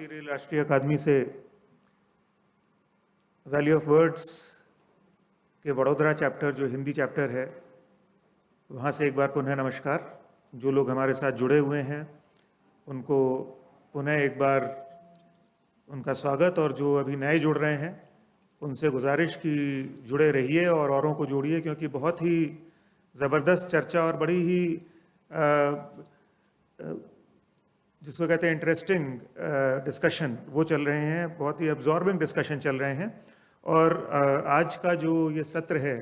भारतीय राष्ट्रीय अकादमी से वैल्यू ऑफ वर्ड्स के वडोदरा चैप्टर, जो हिंदी चैप्टर है, वहाँ से एक बार पुनः नमस्कार। जो लोग हमारे साथ जुड़े हुए हैं उनको पुनः एक बार उनका स्वागत, और जो अभी नए जुड़ रहे हैं उनसे गुजारिश कि जुड़े रहिए और औरों को जोड़िए, क्योंकि बहुत ही ज़बरदस्त चर्चा और बड़ी ही जिसको कहते हैं इंटरेस्टिंग डिस्कशन वो चल रहे हैं, बहुत ही अब्जॉर्बिंग डिस्कशन चल रहे हैं। और आज का जो ये सत्र है,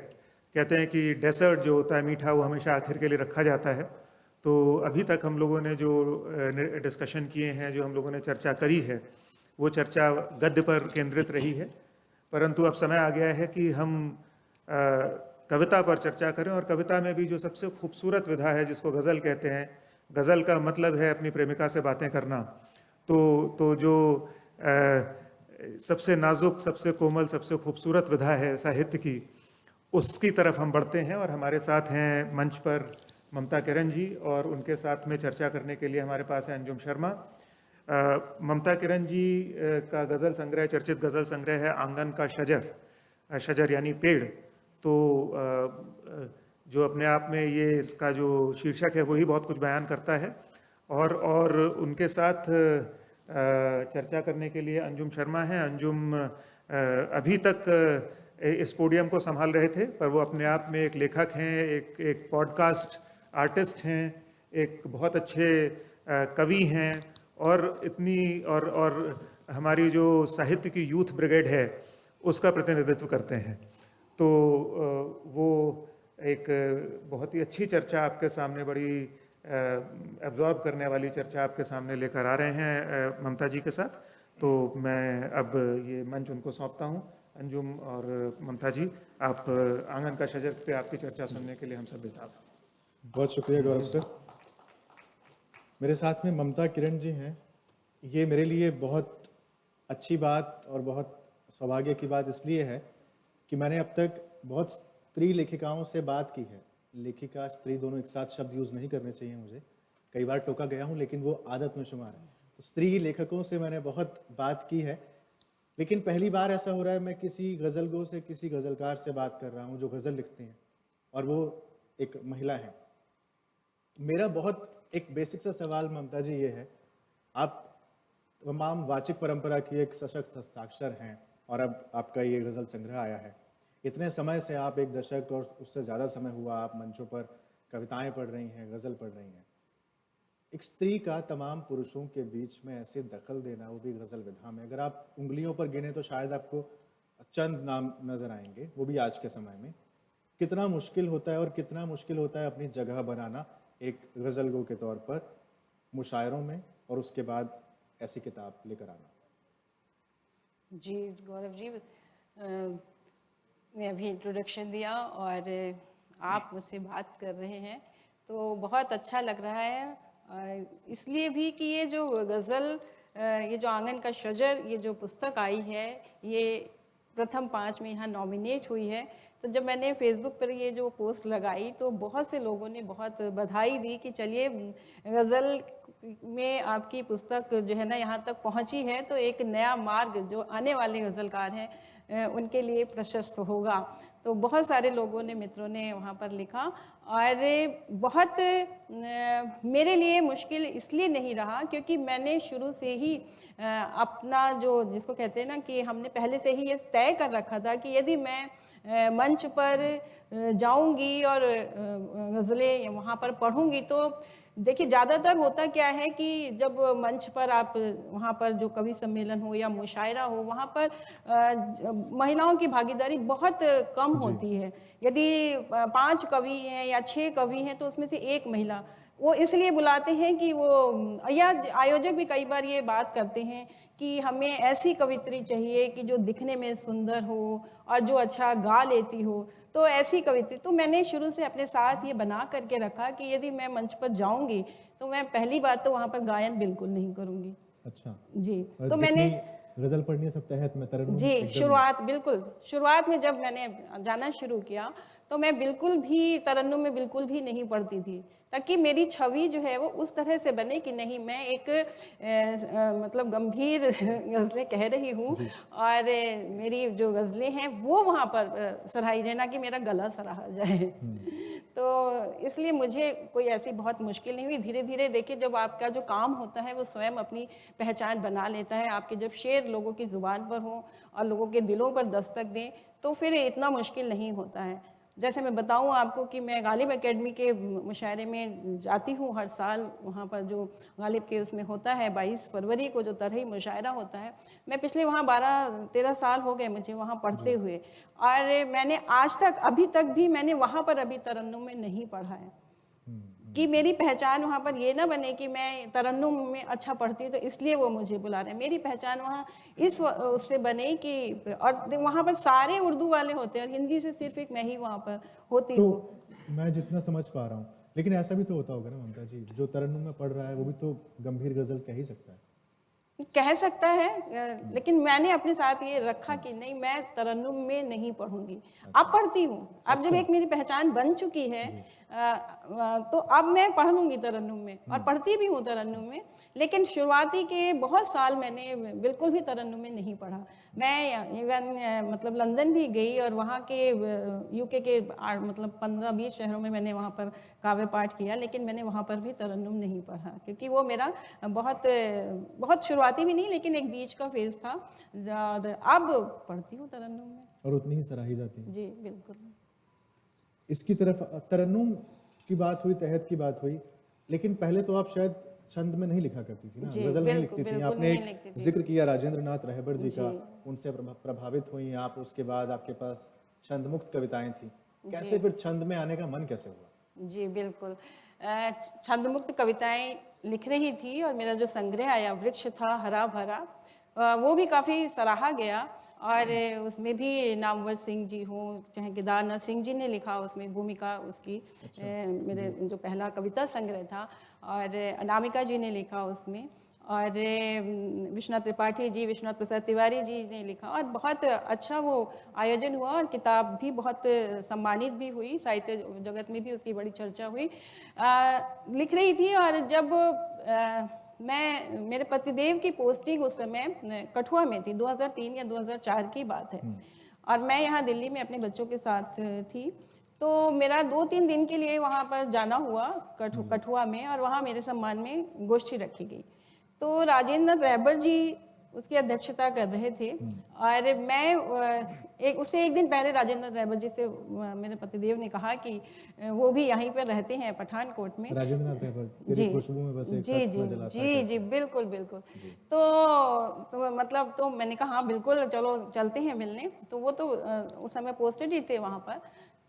कहते हैं कि डेसर्ट जो होता है मीठा, वो हमेशा आखिर के लिए रखा जाता है। तो अभी तक हम लोगों ने जो डिस्कशन किए हैं, जो हम लोगों ने चर्चा करी है, वो चर्चा गद्य पर केंद्रित रही है। परंतु अब समय आ गया है कि हम कविता पर चर्चा करें, और कविता में भी जो सबसे खूबसूरत विधा है जिसको गज़ल कहते हैं, गज़ल का मतलब है अपनी प्रेमिका से बातें करना। तो जो सबसे नाजुक, सबसे कोमल, सबसे खूबसूरत विधा है साहित्य की, उसकी तरफ हम बढ़ते हैं। और हमारे साथ हैं मंच पर ममता किरण जी, और उनके साथ में चर्चा करने के लिए हमारे पास है अंजुम शर्मा। ममता किरण जी का गज़ल संग्रह, चर्चित गज़ल संग्रह है आंगन का शजर, शजर यानी पेड़। तो जो अपने आप में ये इसका जो शीर्षक है वही बहुत कुछ बयान करता है। और उनके साथ चर्चा करने के लिए अंजुम शर्मा हैं। अंजुम अभी तक इस पोडियम को संभाल रहे थे, पर वो अपने आप में एक लेखक हैं, एक पॉडकास्ट आर्टिस्ट हैं, एक बहुत अच्छे कवि हैं, और इतनी और हमारी जो साहित्य की यूथ ब्रिगेड है उसका प्रतिनिधित्व करते हैं। तो वो एक बहुत ही अच्छी चर्चा आपके सामने, बड़ी एब्जॉर्ब करने वाली चर्चा आपके सामने लेकर आ रहे हैं ममता जी के साथ। तो मैं अब ये मंच उनको सौंपता हूँ। अंजुम और ममता जी, आप आंगन का शजर पे आपकी चर्चा सुनने के लिए हम सब बेताब। बहुत शुक्रिया गौरव सर। मेरे साथ में ममता किरण जी हैं। ये मेरे लिए बहुत अच्छी बात और बहुत सौभाग्य की बात इसलिए है कि मैंने अब तक बहुत स्त्री लेखिकाओं से बात की है। लेखिका स्त्री दोनों एक साथ शब्द यूज़ नहीं करने चाहिए, मुझे कई बार टोका गया हूँ, लेकिन वो आदत में शुमार है। तो स्त्री लेखकों से मैंने बहुत बात की है, लेकिन पहली बार ऐसा हो रहा है मैं किसी गज़लगो से, किसी गज़लकार से बात कर रहा हूँ जो गज़ल लिखते हैं, और वो एक महिला है। मेरा बहुत एक बेसिक सा सवाल ममता जी ये है, आप तमाम वाचिक परंपरा की एक सशक्त हस्ताक्षर हैं, और अब आपका ये गज़ल संग्रह आया है। इतने समय से आप, एक दशक और उससे ज़्यादा समय हुआ, आप मंचों पर कविताएं पढ़ रही हैं, गज़ल पढ़ रही हैं। एक स्त्री का तमाम पुरुषों के बीच में ऐसे दखल देना, वो भी गज़ल विधा में, अगर आप उंगलियों पर गिने तो शायद आपको चंद नाम नज़र आएंगे, वो भी आज के समय में। कितना मुश्किल होता है, और कितना मुश्किल होता है अपनी जगह बनाना एक गज़लगो के तौर पर मुशायरों में, और उसके बाद ऐसी किताब लेकर आना। जी गौरव जी, ने अभी इंट्रोडक्शन दिया और आप मुझसे बात कर रहे हैं तो बहुत अच्छा लग रहा है। इसलिए भी कि ये जो गज़ल, ये जो आंगन का शजर, ये जो पुस्तक आई है, ये प्रथम 5 में यहाँ नॉमिनेट हुई है। तो जब मैंने फेसबुक पर ये जो पोस्ट लगाई तो बहुत से लोगों ने बहुत बधाई दी कि चलिए गज़ल में आपकी पुस्तक जो है ना यहाँ तक पहुँची है, तो एक नया मार्ग जो आने वाले गज़लकार हैं उनके लिए प्रशस्त होगा। तो बहुत सारे लोगों ने, मित्रों ने वहाँ पर लिखा, और बहुत मेरे लिए मुश्किल इसलिए नहीं रहा क्योंकि मैंने शुरू से ही अपना जो, जिसको कहते हैं ना कि हमने पहले से ही ये तय कर रखा था कि यदि मैं मंच पर जाऊंगी और गज़लें वहाँ पर पढ़ूंगी, तो देखिए ज़्यादातर होता क्या है कि जब मंच पर आप, वहाँ पर जो कवि सम्मेलन हो या मुशायरा हो, वहाँ पर महिलाओं की भागीदारी बहुत कम होती है। यदि 5 कवि हैं या 6 कवि हैं तो उसमें से एक महिला, वो इसलिए बुलाते हैं कि वो, या आयोजक भी कई बार ये बात करते हैं कि हमें ऐसी कवित्री चाहिए कि जो दिखने में सुंदर हो और जो अच्छा गा लेती हो, तो ऐसी कवित्री। तो मैंने शुरू से अपने साथ ये बना करके रखा कि यदि मैं मंच पर जाऊंगी तो मैं पहली बात तो वहाँ पर गायन बिल्कुल नहीं करूँगी। अच्छा जी, तो मैंने गज़ल पढ़नी है सब तहत में तरन्नुम जी शुरुआत, बिल्कुल शुरुआत में जब मैंने जाना शुरू किया तो मैं बिल्कुल भी तरन्नुम में बिल्कुल भी नहीं पढ़ती थी, ताकि मेरी छवि जो है वो उस तरह से बने कि नहीं मैं एक मतलब गंभीर गज़लें कह रही हूँ और मेरी जो गज़लें हैं वो वहाँ पर सराही जाए, ना कि मेरा गला सराहा जाए। तो इसलिए मुझे कोई ऐसी बहुत मुश्किल नहीं हुई। धीरे धीरे देखिए, जब आपका जो काम होता है वो स्वयं अपनी पहचान बना लेता है, आपके जब शेर लोगों की ज़ुबान पर हो और लोगों के दिलों पर दस्तक दें, तो फिर इतना मुश्किल नहीं होता है। जैसे मैं बताऊं आपको कि मैं गालिब एकेडमी के मुशायरे में जाती हूँ हर साल। वहाँ पर जो गालिब के उसमें होता है 22 फरवरी को जो तरही मुशायरा होता है, मैं पिछले वहाँ 12-13 साल हो गए मुझे वहाँ पढ़ते हुए, और मैंने आज तक अभी तक भी मैंने वहाँ पर अभी तरन्नुम में नहीं पढ़ा है कि मेरी पहचान वहाँ पर ये ना बने कि मैं तरन्नुम में अच्छा पढ़ती हूँ तो इसलिए वो मुझे बुला रहे हैं। मेरी पहचान वहाँ उससे बने कि, और वहाँ पर सारे उर्दू वाले होते हैं और हिंदी से सिर्फ एक मैं ही वहाँ पर होती तो हूँ। मैं जितना समझ पा रहा हूँ, लेकिन ऐसा भी तो होता होगा ना ममता जी, जो तरन्नुम में पढ़ रहा है वो भी तो गंभीर गजल कह ही सकता है। कह सकता है, लेकिन मैंने अपने साथ ये रखा कि नहीं, मैं तरन्नुम में नहीं पढ़ूंगी। अब पढ़ती हूँ, अब जब एक मेरी पहचान बन चुकी है तो अब मैं पढ़ लूंगी तरन्नुम में, और पढ़ती भी हूँ तरन्नुम में। लेकिन शुरुआती के बहुत साल मैंने बिल्कुल भी तरन्नुम में नहीं पढ़ा। मैं इवन मतलब लंदन भी गई और वहाँ के यूके के मतलब 15-20 शहरों में मैंने वहाँ पर काव्य पाठ किया, लेकिन मैंने वहाँ पर भी तरन्नुम नहीं पढ़ा, क्योंकि वो मेरा बहुत शुरुआती भी नहीं, लेकिन एक बीच का फेज था। और अब पढ़ती हूँ तरन्नुम में, और उतनी ही सराही जाती है। जी बिल्कुल। इसकी तरफ तरन्नुम की बात हुई, तहत की बात हुई, लेकिन पहले तो आप शायद छंद में नहीं लिखा करती थी ना, जी, गजल नहीं बिल्कुल, लिखती थी। बिल्कुल आपने नहीं लिखती एक थी। जिक्र किया राजेंद्र नाथ रहबर जी का, जी। उनसे प्रभावित हुई आप, उसके बाद आपके पास छंद मुक्त कविताएं थी। कैसे फिर छंद में आने का मन कैसे हुआ? जी बिल्कुल, छंद मुक्त कविताएं लिख रही थी और मेरा जो संग्रह आया वृक्ष था हरा भरा, वो भी काफ़ी सराहा गया। और उसमें भी नामवर सिंह जी हों, चाहे केदारनाथ सिंह जी ने लिखा उसमें भूमिका उसकी, मेरे जो पहला कविता संग्रह था, और अनामिका जी ने लिखा उसमें, और विश्वनाथ त्रिपाठी जी, विश्वनाथ प्रसाद तिवारी जी ने लिखा, और बहुत अच्छा वो आयोजन हुआ और किताब भी बहुत सम्मानित भी हुई, साहित्य जगत में भी उसकी बड़ी चर्चा हुई। लिख रही थी, और जब मेरे पतिदेव की पोस्टिंग उस समय कठुआ में थी, 2003 या 2004 की बात है, और मैं यहाँ दिल्ली में अपने बच्चों के साथ थी। तो मेरा 2-3 दिन के लिए वहाँ पर जाना हुआ कठुआ में, और वहाँ मेरे सम्मान में गोष्ठी रखी गई। तो राजेंद्र रहबर जी उसकी अध्यक्षता कर रहे थे, और मैं उससे एक दिन पहले राजेंद्र रहबर जी से मेरे पतिदेव ने कहा कि वो भी यहीं पर रहते हैं पठानकोट में। राजेंद्र नाथ रहबर, तेरी खुशबू में बसे जी खत जी न जलाता जी कैसे। जी बिल्कुल बिल्कुल। तो मतलब तो मैंने कहा हाँ बिल्कुल चलो चलते हैं मिलने। तो वो तो उस समय पोस्टेड ही थे वहाँ पर।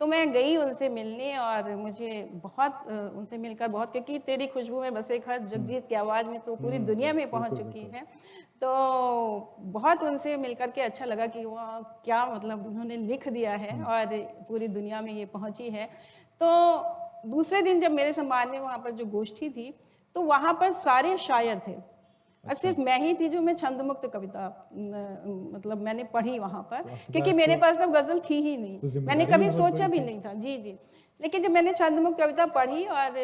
तो मैं गई उनसे मिलने, और मुझे बहुत उनसे मिलकर बहुत, क्योंकि तेरी खुशबू में बसे खत जगजीत की आवाज़ में तो पूरी दुनिया में पहुंच चुकी है। तो बहुत उनसे मिलकर के अच्छा लगा कि वाह क्या मतलब उन्होंने लिख दिया है और पूरी दुनिया में ये पहुंची है। तो दूसरे दिन जब मेरे सम्मान में वहाँ पर जो गोष्ठी थी, तो वहाँ पर सारे शायर थे और सिर्फ मैं ही थी जो मैं छंद मुक्त कविता मतलब मैंने पढ़ी वहाँ पर, क्योंकि मेरे पास तब गजल थी ही नहीं, मैंने कभी सोचा भी नहीं था। जी जी। लेकिन जब मैंने छंद मुक्त कविता पढ़ी और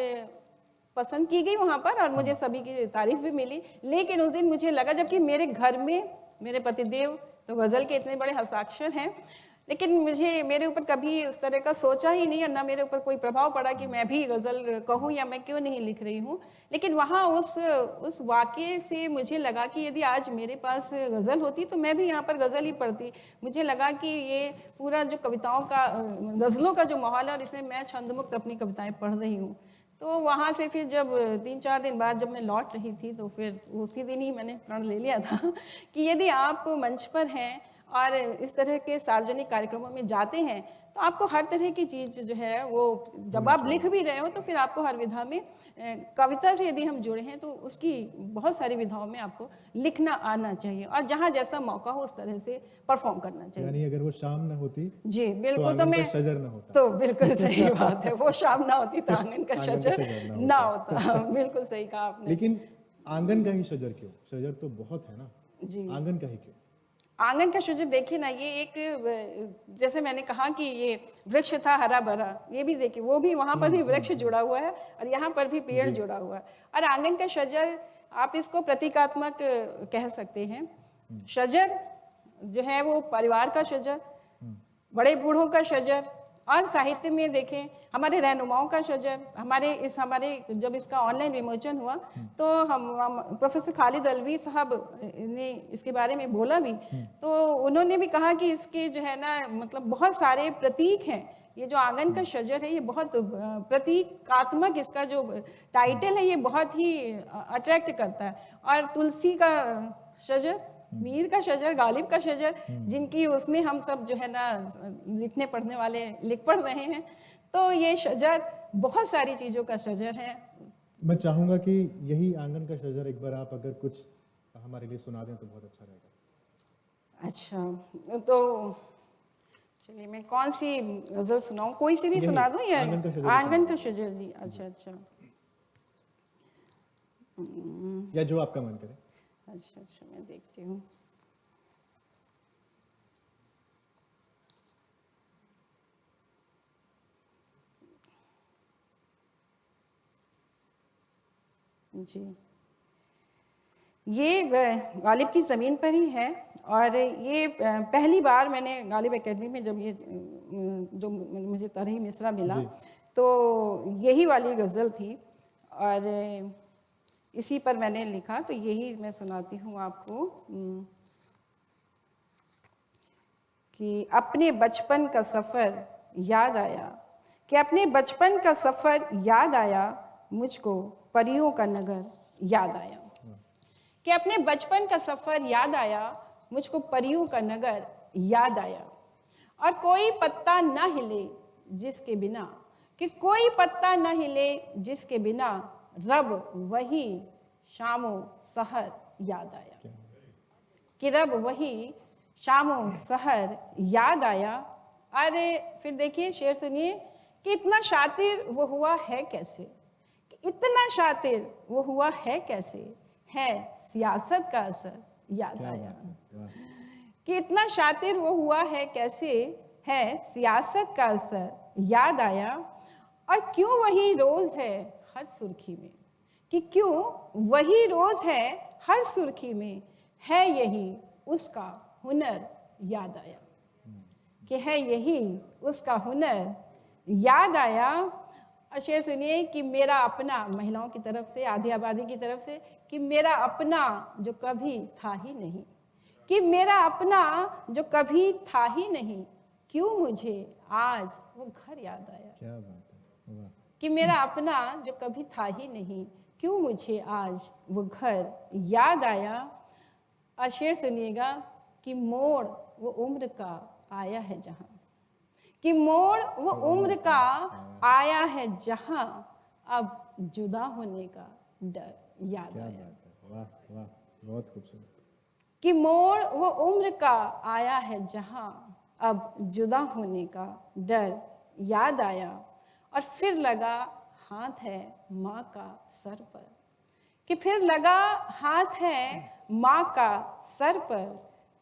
पसंद की गई वहाँ पर, और मुझे सभी की तारीफ भी मिली, लेकिन उस दिन मुझे लगा, जबकि मेरे घर में मेरे पतिदेव तो गजल के इतने बड़े हस्ताक्षर हैं, लेकिन मेरे ऊपर कभी उस तरह का सोचा ही नहीं, और ना मेरे ऊपर कोई प्रभाव पड़ा कि मैं भी गज़ल कहूँ या मैं क्यों नहीं लिख रही हूँ। लेकिन वहाँ उस वाक़ये से मुझे लगा कि यदि आज मेरे पास गज़ल होती तो मैं भी यहाँ पर गज़ल ही पढ़ती। मुझे लगा कि ये पूरा जो कविताओं का गज़लों का जो माहौल है, और इसमें मैं छंदमुक्त अपनी कविताएँ पढ़ रही हूँ। तो वहाँ से फिर जब 3-4 दिन बाद जब मैं लौट रही थी, तो फिर उसी दिन ही मैंने प्रण ले लिया था कि यदि आप मंच पर हैं और इस तरह के सार्वजनिक कार्यक्रमों में जाते हैं, तो आपको हर तरह की चीज़ जो है वो, जब आप लिख भी रहे हो तो फिर आपको हर विधा में, कविता से यदि हम जुड़े हैं तो उसकी बहुत सारी विधाओं में आपको लिखना आना चाहिए, और जहाँ जैसा मौका हो उस तरह से परफॉर्म करना चाहिए। यानी अगर वो शाम न होती जी बिल्कुल, तो मैं शजर न होता। तो बिल्कुल सही बात है, वो शाम ना होती तो आंगन का शजर ना होता। बिल्कुल सही कहा आपने। लेकिन आंगन का ही शजर क्यों? शजर तो बहुत है ना, जी आंगन का ही क्यों? आंगन का शजर देखिए ना, ये एक जैसे मैंने कहा कि ये वृक्ष था हरा भरा, ये भी देखिए, वो भी वहां पर भी वृक्ष जुड़ा हुआ है और यहाँ पर भी पेड़ जुड़ा हुआ है। और आंगन का शजर आप इसको प्रतीकात्मक कह सकते हैं। शजर जो है वो परिवार का शजर, बड़े बूढ़ों का शजर, और साहित्य में देखें हमारे रहनुमाओं का शजर। हमारे जब इसका ऑनलाइन विमोचन हुआ तो हम प्रोफेसर खालिद अलवी साहब ने इसके बारे में बोला भी, तो उन्होंने भी कहा कि इसके जो है ना मतलब बहुत सारे प्रतीक हैं। ये जो आंगन का शजर है ये बहुत प्रतीकात्मक, इसका जो टाइटल है ये बहुत ही अट्रैक्ट करता है। और तुलसी का शजर, मीर का शजर, गालिब का शजर, जिनकी उसमें हम सब जो है ना लिखने पढ़ने वाले लिख पढ़ रहे हैं, तो ये शजर बहुत सारी चीज़ों का शजर है। मैं चाहूँगा कि यही आंगन का शजर एक बार आप अगर कुछ हमारे लिए सुना दें तो बहुत अच्छा रहेगा। अच्छा, तो चलिए मैं कौन सी गजल सुनाऊं, कोई सी भी सुना दूं या आंगन का शजर जी? अच्छा अच्छा, या जो आपका मन करे। अच्छा अच्छा, मैं देखती हूँ। जी, ये गालिब की ज़मीन पर ही है और ये पहली बार मैंने गालिब एकेडमी में जब ये जो मुझे तरही मिसरा मिला तो यही वाली गज़ल थी और इसी पर मैंने लिखा, तो यही मैं सुनाती हूँ आपको कि अपने बचपन का सफ़र याद आया, कि अपने बचपन का सफ़र याद आया, मुझको परियों का नगर याद आया। कि अपने बचपन का सफ़र याद आया, मुझको परियों का नगर याद आया। और कोई पत्ता ना हिले जिसके बिना, कि कोई पत्ता ना हिले जिसके बिना रब वही शामो सहर याद आया। कि रब वही शामो सहर याद आया। अरे फिर देखिए शेर सुनिए, कि इतना शातिर वो हुआ है कैसे, कि इतना शातिर वो हुआ है कैसे, है सियासत का असर याद आया। कि इतना शातिर वो हुआ है कैसे, है सियासत का असर याद आया। और क्यों वही रोज है हर सुर्खी में, कि क्यों वही रोज है हर सुर्खी में, है यही उसका हुनर याद आया। कि है यही उसका हुनर याद आया। और शेर सुनिए, कि मेरा अपना, महिलाओं की तरफ से, आधी आबादी की तरफ से, कि मेरा अपना जो कभी था ही नहीं, कि मेरा अपना जो कभी था ही नहीं, क्यों मुझे आज वो घर याद आया। क्या बात है, वाह। कि मेरा अपना जो कभी था ही नहीं, क्यों मुझे आज वो घर याद आया। और शेर सुनिएगा, कि मोड़ वो उम्र का आया है जहाँ, कि मोड़ वो उम्र का आया है जहाँ, अब जुदा होने का डर याद क्या आया। बात है, वाह वाह, बहुत खूबसूरत। कि मोड़ वो उम्र का आया है जहाँ, अब जुदा होने का डर याद आया। और फिर लगा हाथ है माँ का सर पर, कि फिर लगा हाथ है माँ का सर पर,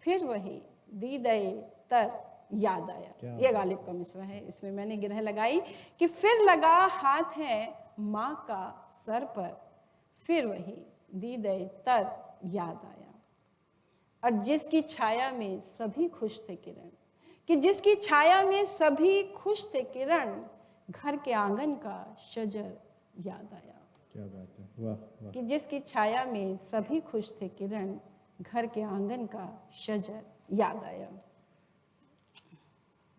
फिर वही दीदे तर याद आया। ये गालिब का मिसरा है, इसमें मैंने गिरह लगाई कि फिर लगा हाथ है माँ का सर पर, फिर वही दीदे तर याद आया। और जिसकी छाया में सभी खुश थे किरण, कि जिसकी छाया में सभी खुश थे किरण, घर के आंगन का शजर याद आया। क्या बात है, वाह वाह। कि जिसकी छाया में सभी खुश थे किरण, घर के आंगन का शजर याद आया।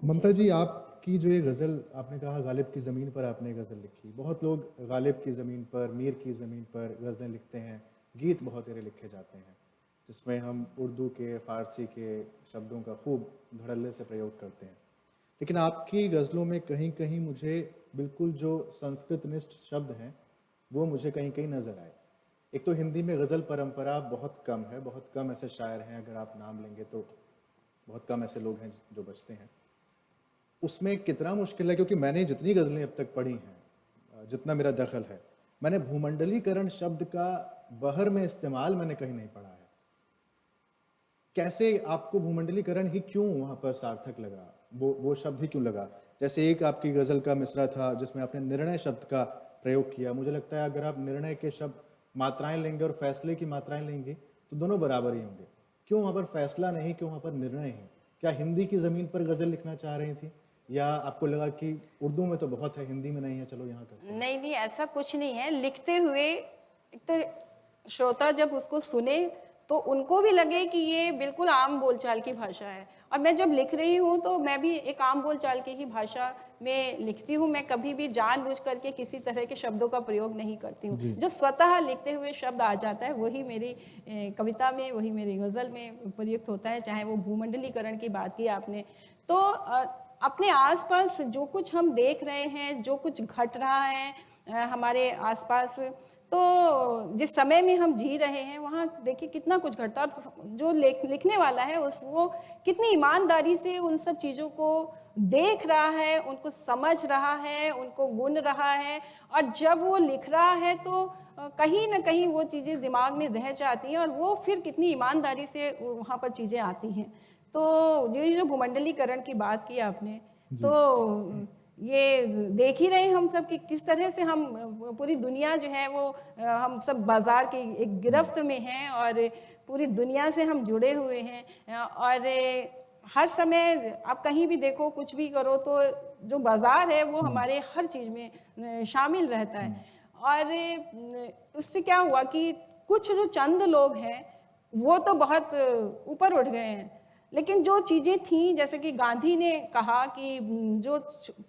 ममता जी, आपकी जो ये गज़ल, आपने कहा गालिब की ज़मीन पर आपने गज़ल लिखी। बहुत लोग गालिब की ज़मीन पर, मीर की ज़मीन पर गज़लें लिखते हैं, गीत बहुत सारे लिखे जाते हैं जिसमें हम उर्दू के, फ़ारसी के शब्दों का खूब धड़ल्ले से प्रयोग करते हैं। लेकिन आपकी गज़लों में कहीं कहीं मुझे बिल्कुल जो संस्कृतनिष्ठ शब्द हैं वो मुझे कहीं कहीं नज़र आए। एक तो हिंदी में गज़ल परंपरा बहुत कम है, बहुत कम ऐसे शायर हैं, अगर आप नाम लेंगे तो बहुत कम ऐसे लोग हैं जो बचते हैं। उसमें कितना मुश्किल है, क्योंकि मैंने जितनी गज़लें अब तक पढ़ी हैं, जितना मेरा दखल है, मैंने भूमंडलीकरण शब्द का बहर में इस्तेमाल मैंने कहीं नहीं पढ़ा है। कैसे आपको भूमंडलीकरण ही क्यों वहाँ पर सार्थक लगा, वो शब्द ही क्यों लगा? जैसे एक आपकी गज़ल का मिसरा था जिसमें आपने निर्णय शब्द का प्रयोग किया। मुझे लगता है अगर आप निर्णय के शब्द मात्राएं लेंगे और फैसले की मात्राएं लेंगे तो दोनों बराबर ही होंगे। क्यों वहाँ पर फैसला नहीं, क्यों वहाँ पर निर्णय है? क्या हिंदी की ज़मीन पर गज़ल लिखना चाह रही थी, या आपको लगा कि उर्दू में तो बहुत है, हिंदी में नहीं है, चलो यहाँ करते हैं? नहीं नहीं, ऐसा कुछ नहीं है। लिखते हुए एक तो श्रोता जब उसको सुने तो उनको भी लगे कि ये बिल्कुल आम बोलचाल की भाषा है, और मैं जब लिख रही हूँ तो मैं भी एक आम बोलचाल की ही भाषा में लिखती हूँ। मैं कभी भी जानबूझ करके किसी तरह के शब्दों का प्रयोग नहीं करती हूँ। जो स्वतः लिखते हुए शब्द आ जाता है वही मेरी कविता में, वही मेरी गज़ल में प्रयुक्त होता है। चाहे वो भूमंडलीकरण की बात की आपने, तो अपने आसपास जो कुछ हम देख रहे हैं, जो कुछ घट रहा है हमारे आसपास, तो जिस समय में हम जी रहे हैं वहाँ देखिए कितना कुछ घटता है। जो लिखने वाला है वो कितनी ईमानदारी से उन सब चीज़ों को देख रहा है, उनको समझ रहा है, उनको गुन रहा है, और जब वो लिख रहा है तो कहीं ना कहीं वो चीज़ें दिमाग में रह जाती हैं, और वो फिर कितनी ईमानदारी से वहाँ पर चीज़ें आती हैं। तो ये जो भूमंडलीकरण की बात की आपने, तो ये देख ही रहे हम सब कि किस तरह से हम पूरी दुनिया जो है वो हम सब बाजार की एक गिरफ्त में हैं, और पूरी दुनिया से हम जुड़े हुए हैं। और हर समय आप कहीं भी देखो, कुछ भी करो, तो जो बाजार है वो हमारे हर चीज़ में शामिल रहता है। और उससे क्या हुआ कि कुछ जो चंद लोग हैं वो तो बहुत ऊपर उठ गए हैं, लेकिन जो चीज़ें थीं, जैसे कि गांधी ने कहा कि जो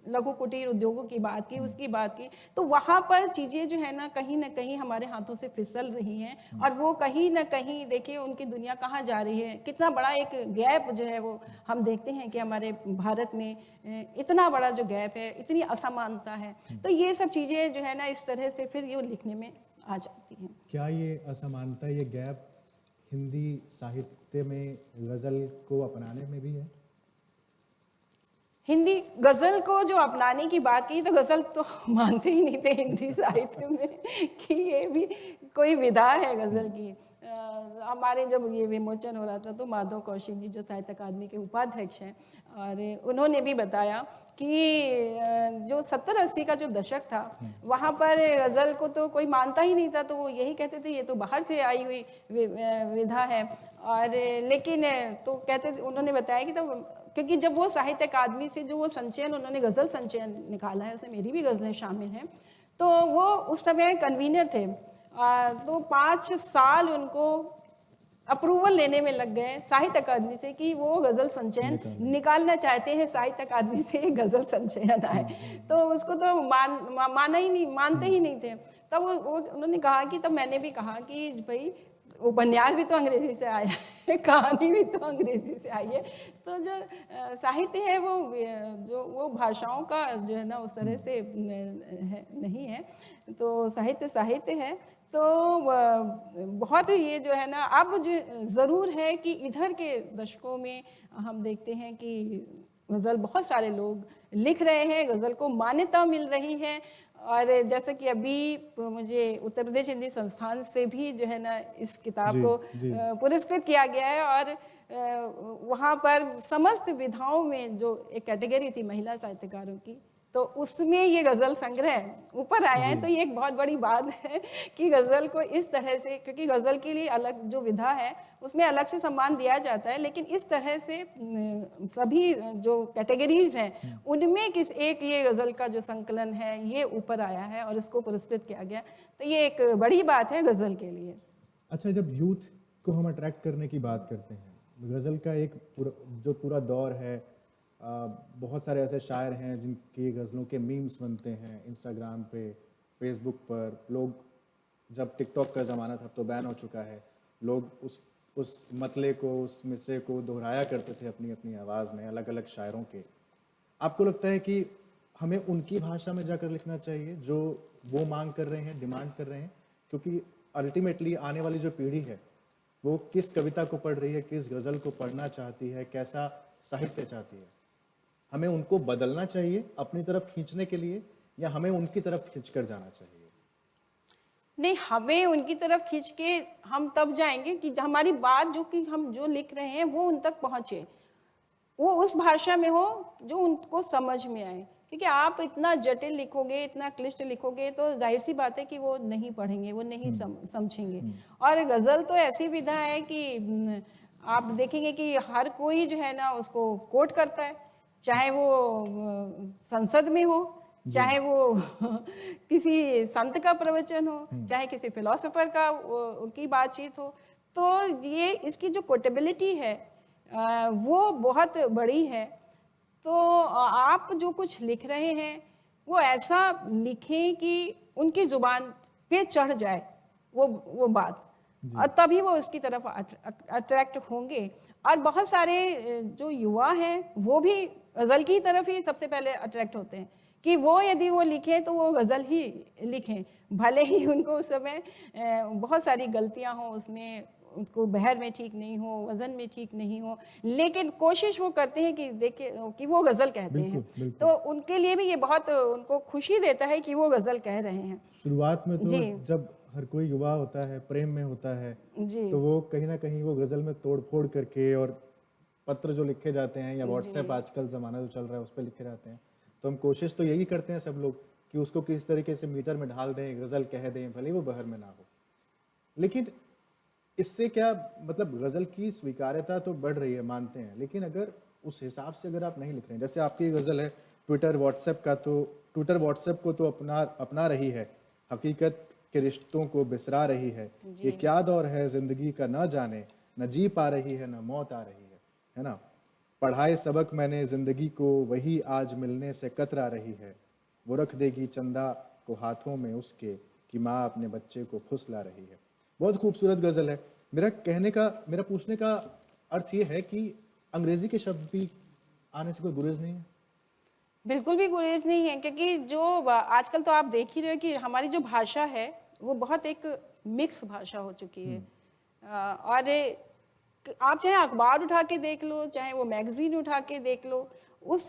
लघु कुटीर उद्योगों की बात की, उसकी बात की, तो वहाँ पर चीज़ें जो है ना कहीं हमारे हाथों से फिसल रही हैं, और वो कहीं ना कहीं देखिए उनकी दुनिया कहाँ जा रही है। कितना बड़ा एक गैप जो है वो हम देखते हैं कि हमारे भारत में इतना बड़ा जो गैप है, इतनी असमानता है। तो ये सब चीज़ें जो है ना इस तरह से फिर ये लिखने में आ जाती हैं। क्या ये असमानता, ये गैप हिंदी साहित्य में गज़ल को अपनाने में भी है? हिंदी गज़ल को जो अपनाने की बात की, तो गज़ल तो मानते ही नहीं थे हिंदी साहित्य में कि ये भी कोई विधा है गज़ल की। हमारे जब ये विमोचन हो रहा था तो माधव कौशिक जी जो साहित्य अकादमी के उपाध्यक्ष हैं, और उन्होंने भी बताया कि जो 70-80 का जो दशक था वहाँ पर गज़ल को तो कोई मानता ही नहीं था, तो वो यही कहते थे ये तो बाहर से आई हुई विधा है। और लेकिन तो कहते थे, उन्होंने बताया कि तब क्योंकि जब वो साहित्य अकादमी से जो वो संचयन उन्होंने गज़ल संचयन निकाला है उसमें मेरी भी गज़लें शामिल हैं, तो वो उस समय कन्वीनर थे। तो 5 साल उनको अप्रूवल लेने में लग गए साहित्य अकादमी से कि वो गज़ल संचयन निकालना चाहते हैं, साहित्य अकादमी से गज़ल संचयन आए। तो उसको तो माना ही नहीं, मानते ही नहीं थे। तब वो उन्होंने कहा कि, तब मैंने भी कहा कि भाई उपन्यास भी तो अंग्रेजी से आया है, कहानी भी तो अंग्रेजी से आई है, तो जो साहित्य है वो भाषाओं का जो है ना उस तरह से नहीं है। तो साहित्य साहित्य है। तो बहुत ये जो है ना अब जो ज़रूर है कि इधर के दशकों में हम देखते हैं कि गज़ल बहुत सारे लोग लिख रहे हैं, गज़ल को मान्यता मिल रही है। और जैसे कि अभी मुझे उत्तर प्रदेश हिंदी संस्थान से भी जो है ना इस किताब को पुरस्कृत किया गया है, और वहाँ पर समस्त विधाओं में जो एक कैटेगरी थी महिला साहित्यकारों की, तो उसमें ये गज़ल संग्रह ऊपर आया है। तो ये एक बहुत बड़ी बात है कि गज़ल को इस तरह से, क्योंकि गज़ल के लिए अलग जो विधा है उसमें अलग से सम्मान दिया जाता है, लेकिन इस तरह से सभी जो कैटेगरीज हैं उनमें किस एक ये गज़ल का जो संकलन है ये ऊपर आया है और इसको पुरस्कृत किया गया। तो ये एक बड़ी बात है गज़ल के लिए। अच्छा, जब यूथ को हम अट्रैक्ट करने की बात करते हैं, गज़ल का एक पूरा दौर है, बहुत सारे ऐसे शायर हैं जिनकी गज़लों के मीम्स बनते हैं इंस्टाग्राम पे, फेसबुक पर। लोग, जब टिकटॉक का ज़माना था तो बैन हो चुका है, लोग उस मतले को, उस मिसरे को दोहराया करते थे अपनी अपनी आवाज़ में, अलग अलग शायरों के। आपको लगता है कि हमें उनकी भाषा में जाकर लिखना चाहिए जो वो मांग कर रहे हैं, डिमांड कर रहे हैं? क्योंकि अल्टीमेटली आने वाली जो पीढ़ी है वो किस कविता को पढ़ रही है, किस गज़ल को पढ़ना चाहती है, कैसा साहित्य चाहती है? हमें उनको बदलना चाहिए अपनी तरफ खींचने के लिए, या हमें उनकी तरफ खींच कर जाना चाहिए? नहीं, हमें उनकी तरफ खींच के हम तब जाएंगे कि हमारी बात जो कि हम जो लिख रहे हैं वो उन तक पहुंचे, वो उस भाषा में हो जो उनको समझ में आए। क्योंकि आप इतना जटिल लिखोगे, इतना क्लिष्ट लिखोगे तो जाहिर सी बात है कि वो नहीं पढ़ेंगे, वो नहीं समझेंगे। और गज़ल तो ऐसी विधा है कि आप देखेंगे कि हर कोई जो है ना उसको कोट करता है, चाहे वो संसद में हो, चाहे वो किसी संत का प्रवचन हो, चाहे किसी फिलोसोफर का की बातचीत हो। तो ये इसकी जो कोटेबिलिटी है वो बहुत बड़ी है। तो आप जो कुछ लिख रहे हैं वो ऐसा लिखें कि उनकी जुबान पे चढ़ जाए वो बात, और तभी वो उसकी तरफ अट्रैक्ट होंगे। और बहुत सारे जो युवा हैं वो भी गज़ल की तरफ ही सबसे पहले अट्रैक्ट होते हैं कि वो यदि वो लिखें तो वो गज़ल ही लिखें, भले ही उनको उस समय बहुत सारी गलतियां हों उसमें, उनको बहर में ठीक नहीं हो, वज़न में ठीक नहीं हो, लेकिन कोशिश वो करते हैं कि देखे कि वो गज़ल कहते हैं। तो उनके लिए भी ये बहुत उनको खुशी देता है कि वो गज़ल कह रहे हैं। शुरुआत में तो जब हर कोई युवा होता है, प्रेम में होता है, तो वो कहीं ना कहीं वो गज़ल में तोड़ फोड़ करके, और पत्र जो लिखे जाते हैं या व्हाट्सएप आजकल ज़माना जो चल रहा है उस पर लिखे जाते हैं, तो हम कोशिश तो यही करते हैं सब लोग कि उसको किस तरीके से मीटर में ढाल दें, गज़ल कह दें, भले वो बहर में ना हो। लेकिन इससे क्या मतलब, गज़ल की स्वीकार्यता तो बढ़ रही है, मानते हैं, लेकिन अगर उस हिसाब से अगर आप नहीं लिख रहे हैं, जैसे आपकी गज़ल है ट्विटर व्हाट्सएप को तो अपना रही है, हकीकत के रिश्तों को बिसरा रही है, ये क्या दौर है ज़िंदगी का ना जाने, न जी पा रही है न मौत आ रही है ना। पढ़ाए सबक मैंने ज़िंदगी को, वही आज मिलने से कतरा रही है, वो रख देगी चंदा को हाथों में उसके, कि माँ अपने बच्चे को फुसला रही है। बहुत खूबसूरत गज़ल है। मेरा पूछने का अर्थ ये है कि अंग्रेजी के शब्द भी आने से कोई गुरेज नहीं है? बिल्कुल भी गुरेज नहीं है, क्योंकि जो आजकल तो आप देख ही रहे हो कि हमारी जो भाषा है वो बहुत एक मिक्स भाषा हो चुकी है। और आप चाहे अखबार उठा के देख लो, चाहे वो मैगजीन उठा के देख लो, उस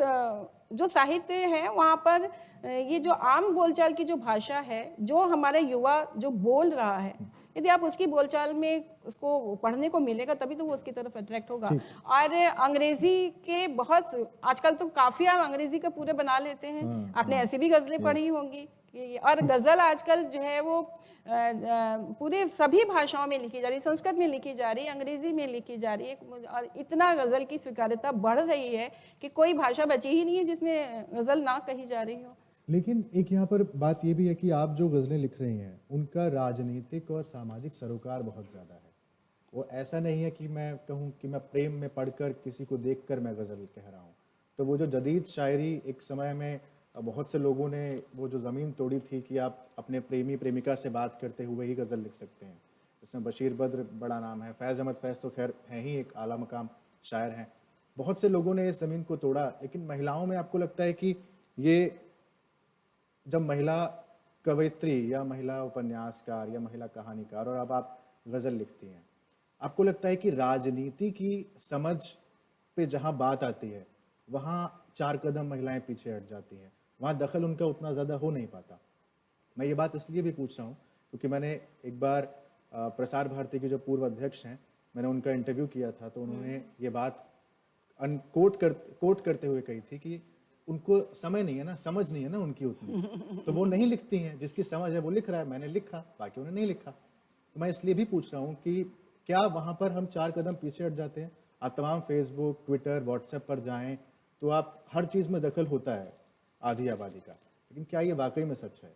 जो साहित्य है वहाँ पर ये जो आम बोलचाल की जो भाषा है, जो हमारे युवा जो बोल रहा है, यदि आप उसकी बोलचाल में उसको पढ़ने को मिलेगा तभी तो वो उसकी तरफ अट्रैक्ट होगा। और अंग्रेजी के बहुत आजकल तो काफी आप अंग्रेजी का पूरे बना लेते हैं। आपने ऐसी भी गजलें पढ़ी होंगी। और गजल आजकल जो है वो पूरे सभी भाषाओं में लिखी जा रही है, संस्कृत में लिखी जा रही है, अंग्रेजी में लिखी जा रही है, और इतना गजल की स्वीकार्यता बढ़ रही है कि कोई भाषा बची ही नहीं है जिसमें गजल ना कही जा रही हो। लेकिन एक यहाँ पर बात ये भी है कि आप जो गज़लें लिख रही हैं उनका राजनीतिक और सामाजिक सरोकार बहुत ज़्यादा है। वो ऐसा नहीं है कि मैं कहूँ कि मैं प्रेम में पढ़कर किसी को देखकर मैं गज़ल कह रहा हूँ। तो वो जो जदीद शायरी एक समय में बहुत से लोगों ने वो जो ज़मीन तोड़ी थी कि आप अपने प्रेमी प्रेमिका से बात करते हुए ही गज़ल लिख सकते हैं, इसमें बशीर बद्र बड़ा नाम है, फैज़ अहमद फैज़ तो खैर हैं ही एक आला मकाम शायर हैं। बहुत से लोगों ने इस ज़मीन को तोड़ा, लेकिन महिलाओं में आपको लगता है कि ये जब महिला कवयित्री या महिला उपन्यासकार या महिला कहानीकार और अब आप गज़ल लिखती हैं, आपको लगता है कि राजनीति की समझ पे जहाँ बात आती है वहाँ 4 कदम महिलाएं पीछे हट जाती हैं, वहाँ दखल उनका उतना ज़्यादा हो नहीं पाता। मैं ये बात इसलिए भी पूछ रहा हूँ क्योंकि मैंने एक बार प्रसार भारती के जो पूर्व अध्यक्ष हैं, मैंने उनका इंटरव्यू किया था, तो उन्होंने ये बात कोट करते हुए कही थी कि उनको समय नहीं है ना, समझ नहीं है ना उनकी उतनी, तो वो नहीं लिखती हैं। जिसकी समझ है वो लिख रहा है, मैंने लिखा, बाकी उन्होंने नहीं लिखा। तो मैं इसलिए भी पूछ रहा हूँ कि क्या वहाँ पर हम 4 कदम पीछे हट जाते हैं? आप तमाम फेसबुक, ट्विटर, व्हाट्सएप पर जाएं तो आप हर चीज़ में दखल होता है आधी आबादी का, लेकिन क्या ये वाकई में सच है?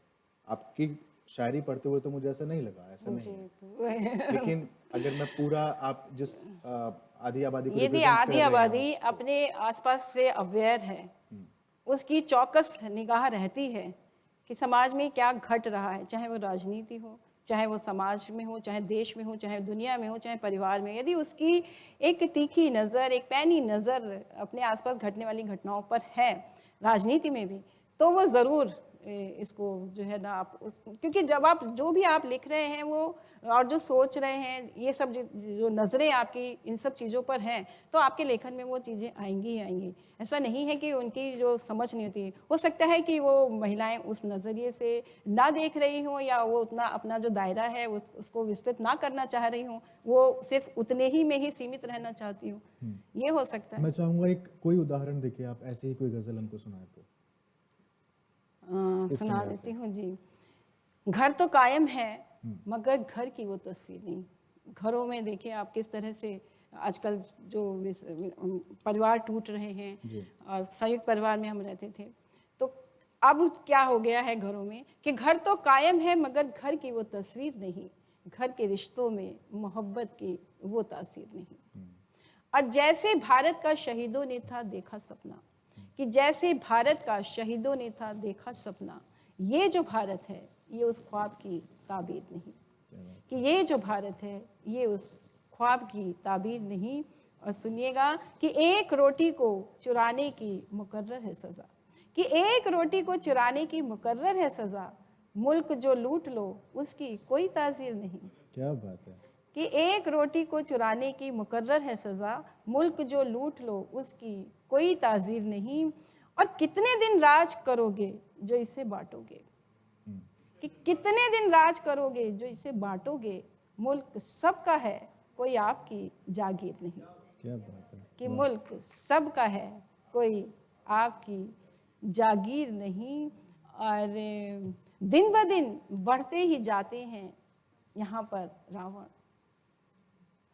आपकी शायरी पढ़ते हुए तो मुझे ऐसा नहीं लगा, ऐसा नहीं है। लेकिन अगर मैं पूरा आप जिस आधी आबादी को यदि आधी आबादी अपने आसपास से अवेयर है, उसकी चौकस निगाह रहती है कि समाज में क्या घट रहा है, चाहे वो राजनीति हो, चाहे वो समाज में हो, चाहे देश में हो, चाहे दुनिया में हो, चाहे परिवार में, यदि उसकी एक तीखी नज़र, एक पैनी नज़र अपने आसपास घटने वाली घटनाओं पर है, राजनीति में भी, तो वो ज़रूर इसको जो है ना आप क्योंकि जब आप जो भी आप लिख रहे हैं वो और जो सोच रहे हैं ये सब जो नज़रें आपकी इन सब चीज़ों पर हैं तो आपके लेखन में वो चीज़ें आएंगी ही आएंगी। ऐसा नहीं है कि उनकी जो समझ नहीं होती, हो सकता है कि वो महिलाएं उस नज़रिए से ना देख रही हों या वो उतना अपना जो दायरा है उसको विस्तृत ना करना चाह रही हों, वो सिर्फ उतने ही में ही सीमित रहना चाहती हूँ, ये हो सकता है। मैं चाहूंगा एक कोई उदाहरण देखिए, आप ऐसे ही कोई गजल हमको सुनाए तो। इस सुना संदर्भ देती हूँ जी। घर तो कायम है मगर घर की वो तस्वीर नहीं। घरों में देखिए आप किस तरह से आजकल जो परिवार टूट रहे हैं और संयुक्त परिवार में हम रहते थे, तो अब क्या हो गया है घरों में कि घर तो कायम है मगर घर की वो तस्वीर नहीं, घर के रिश्तों में मोहब्बत की वो तासीर नहीं। और जैसे भारत का शहीदों ने था देखा सपना, कि जैसे भारत का शहीदों ने था देखा सपना, ये जो भारत है ये उस ख्वाब की ताबीर नहीं, कि ये जो भारत है ये उस ख्वाब की ताबीर नहीं। और सुनिएगा कि एक रोटी को चुराने की मुकर्रर है सज़ा, कि एक रोटी को चुराने की मुकर्रर है सज़ा, मुल्क जो लूट लो उसकी कोई ताज़ीर नहीं। क्या बात है। कि एक रोटी को चुराने की मुकर्रर है सज़ा, मुल्क जो लूट लो उसकी कोई ताज़ीर नहीं। और कितने दिन राज करोगे जो इसे बांटोगे, कि कितने दिन राज करोगे जो इसे बांटोगे, मुल्क सबका है कोई आपकी जागीर नहीं। क्या बात है। कि मुल्क सबका है कोई आपकी जागीर नहीं। और दिन ब दिन बढ़ते ही जाते हैं यहाँ पर रावण।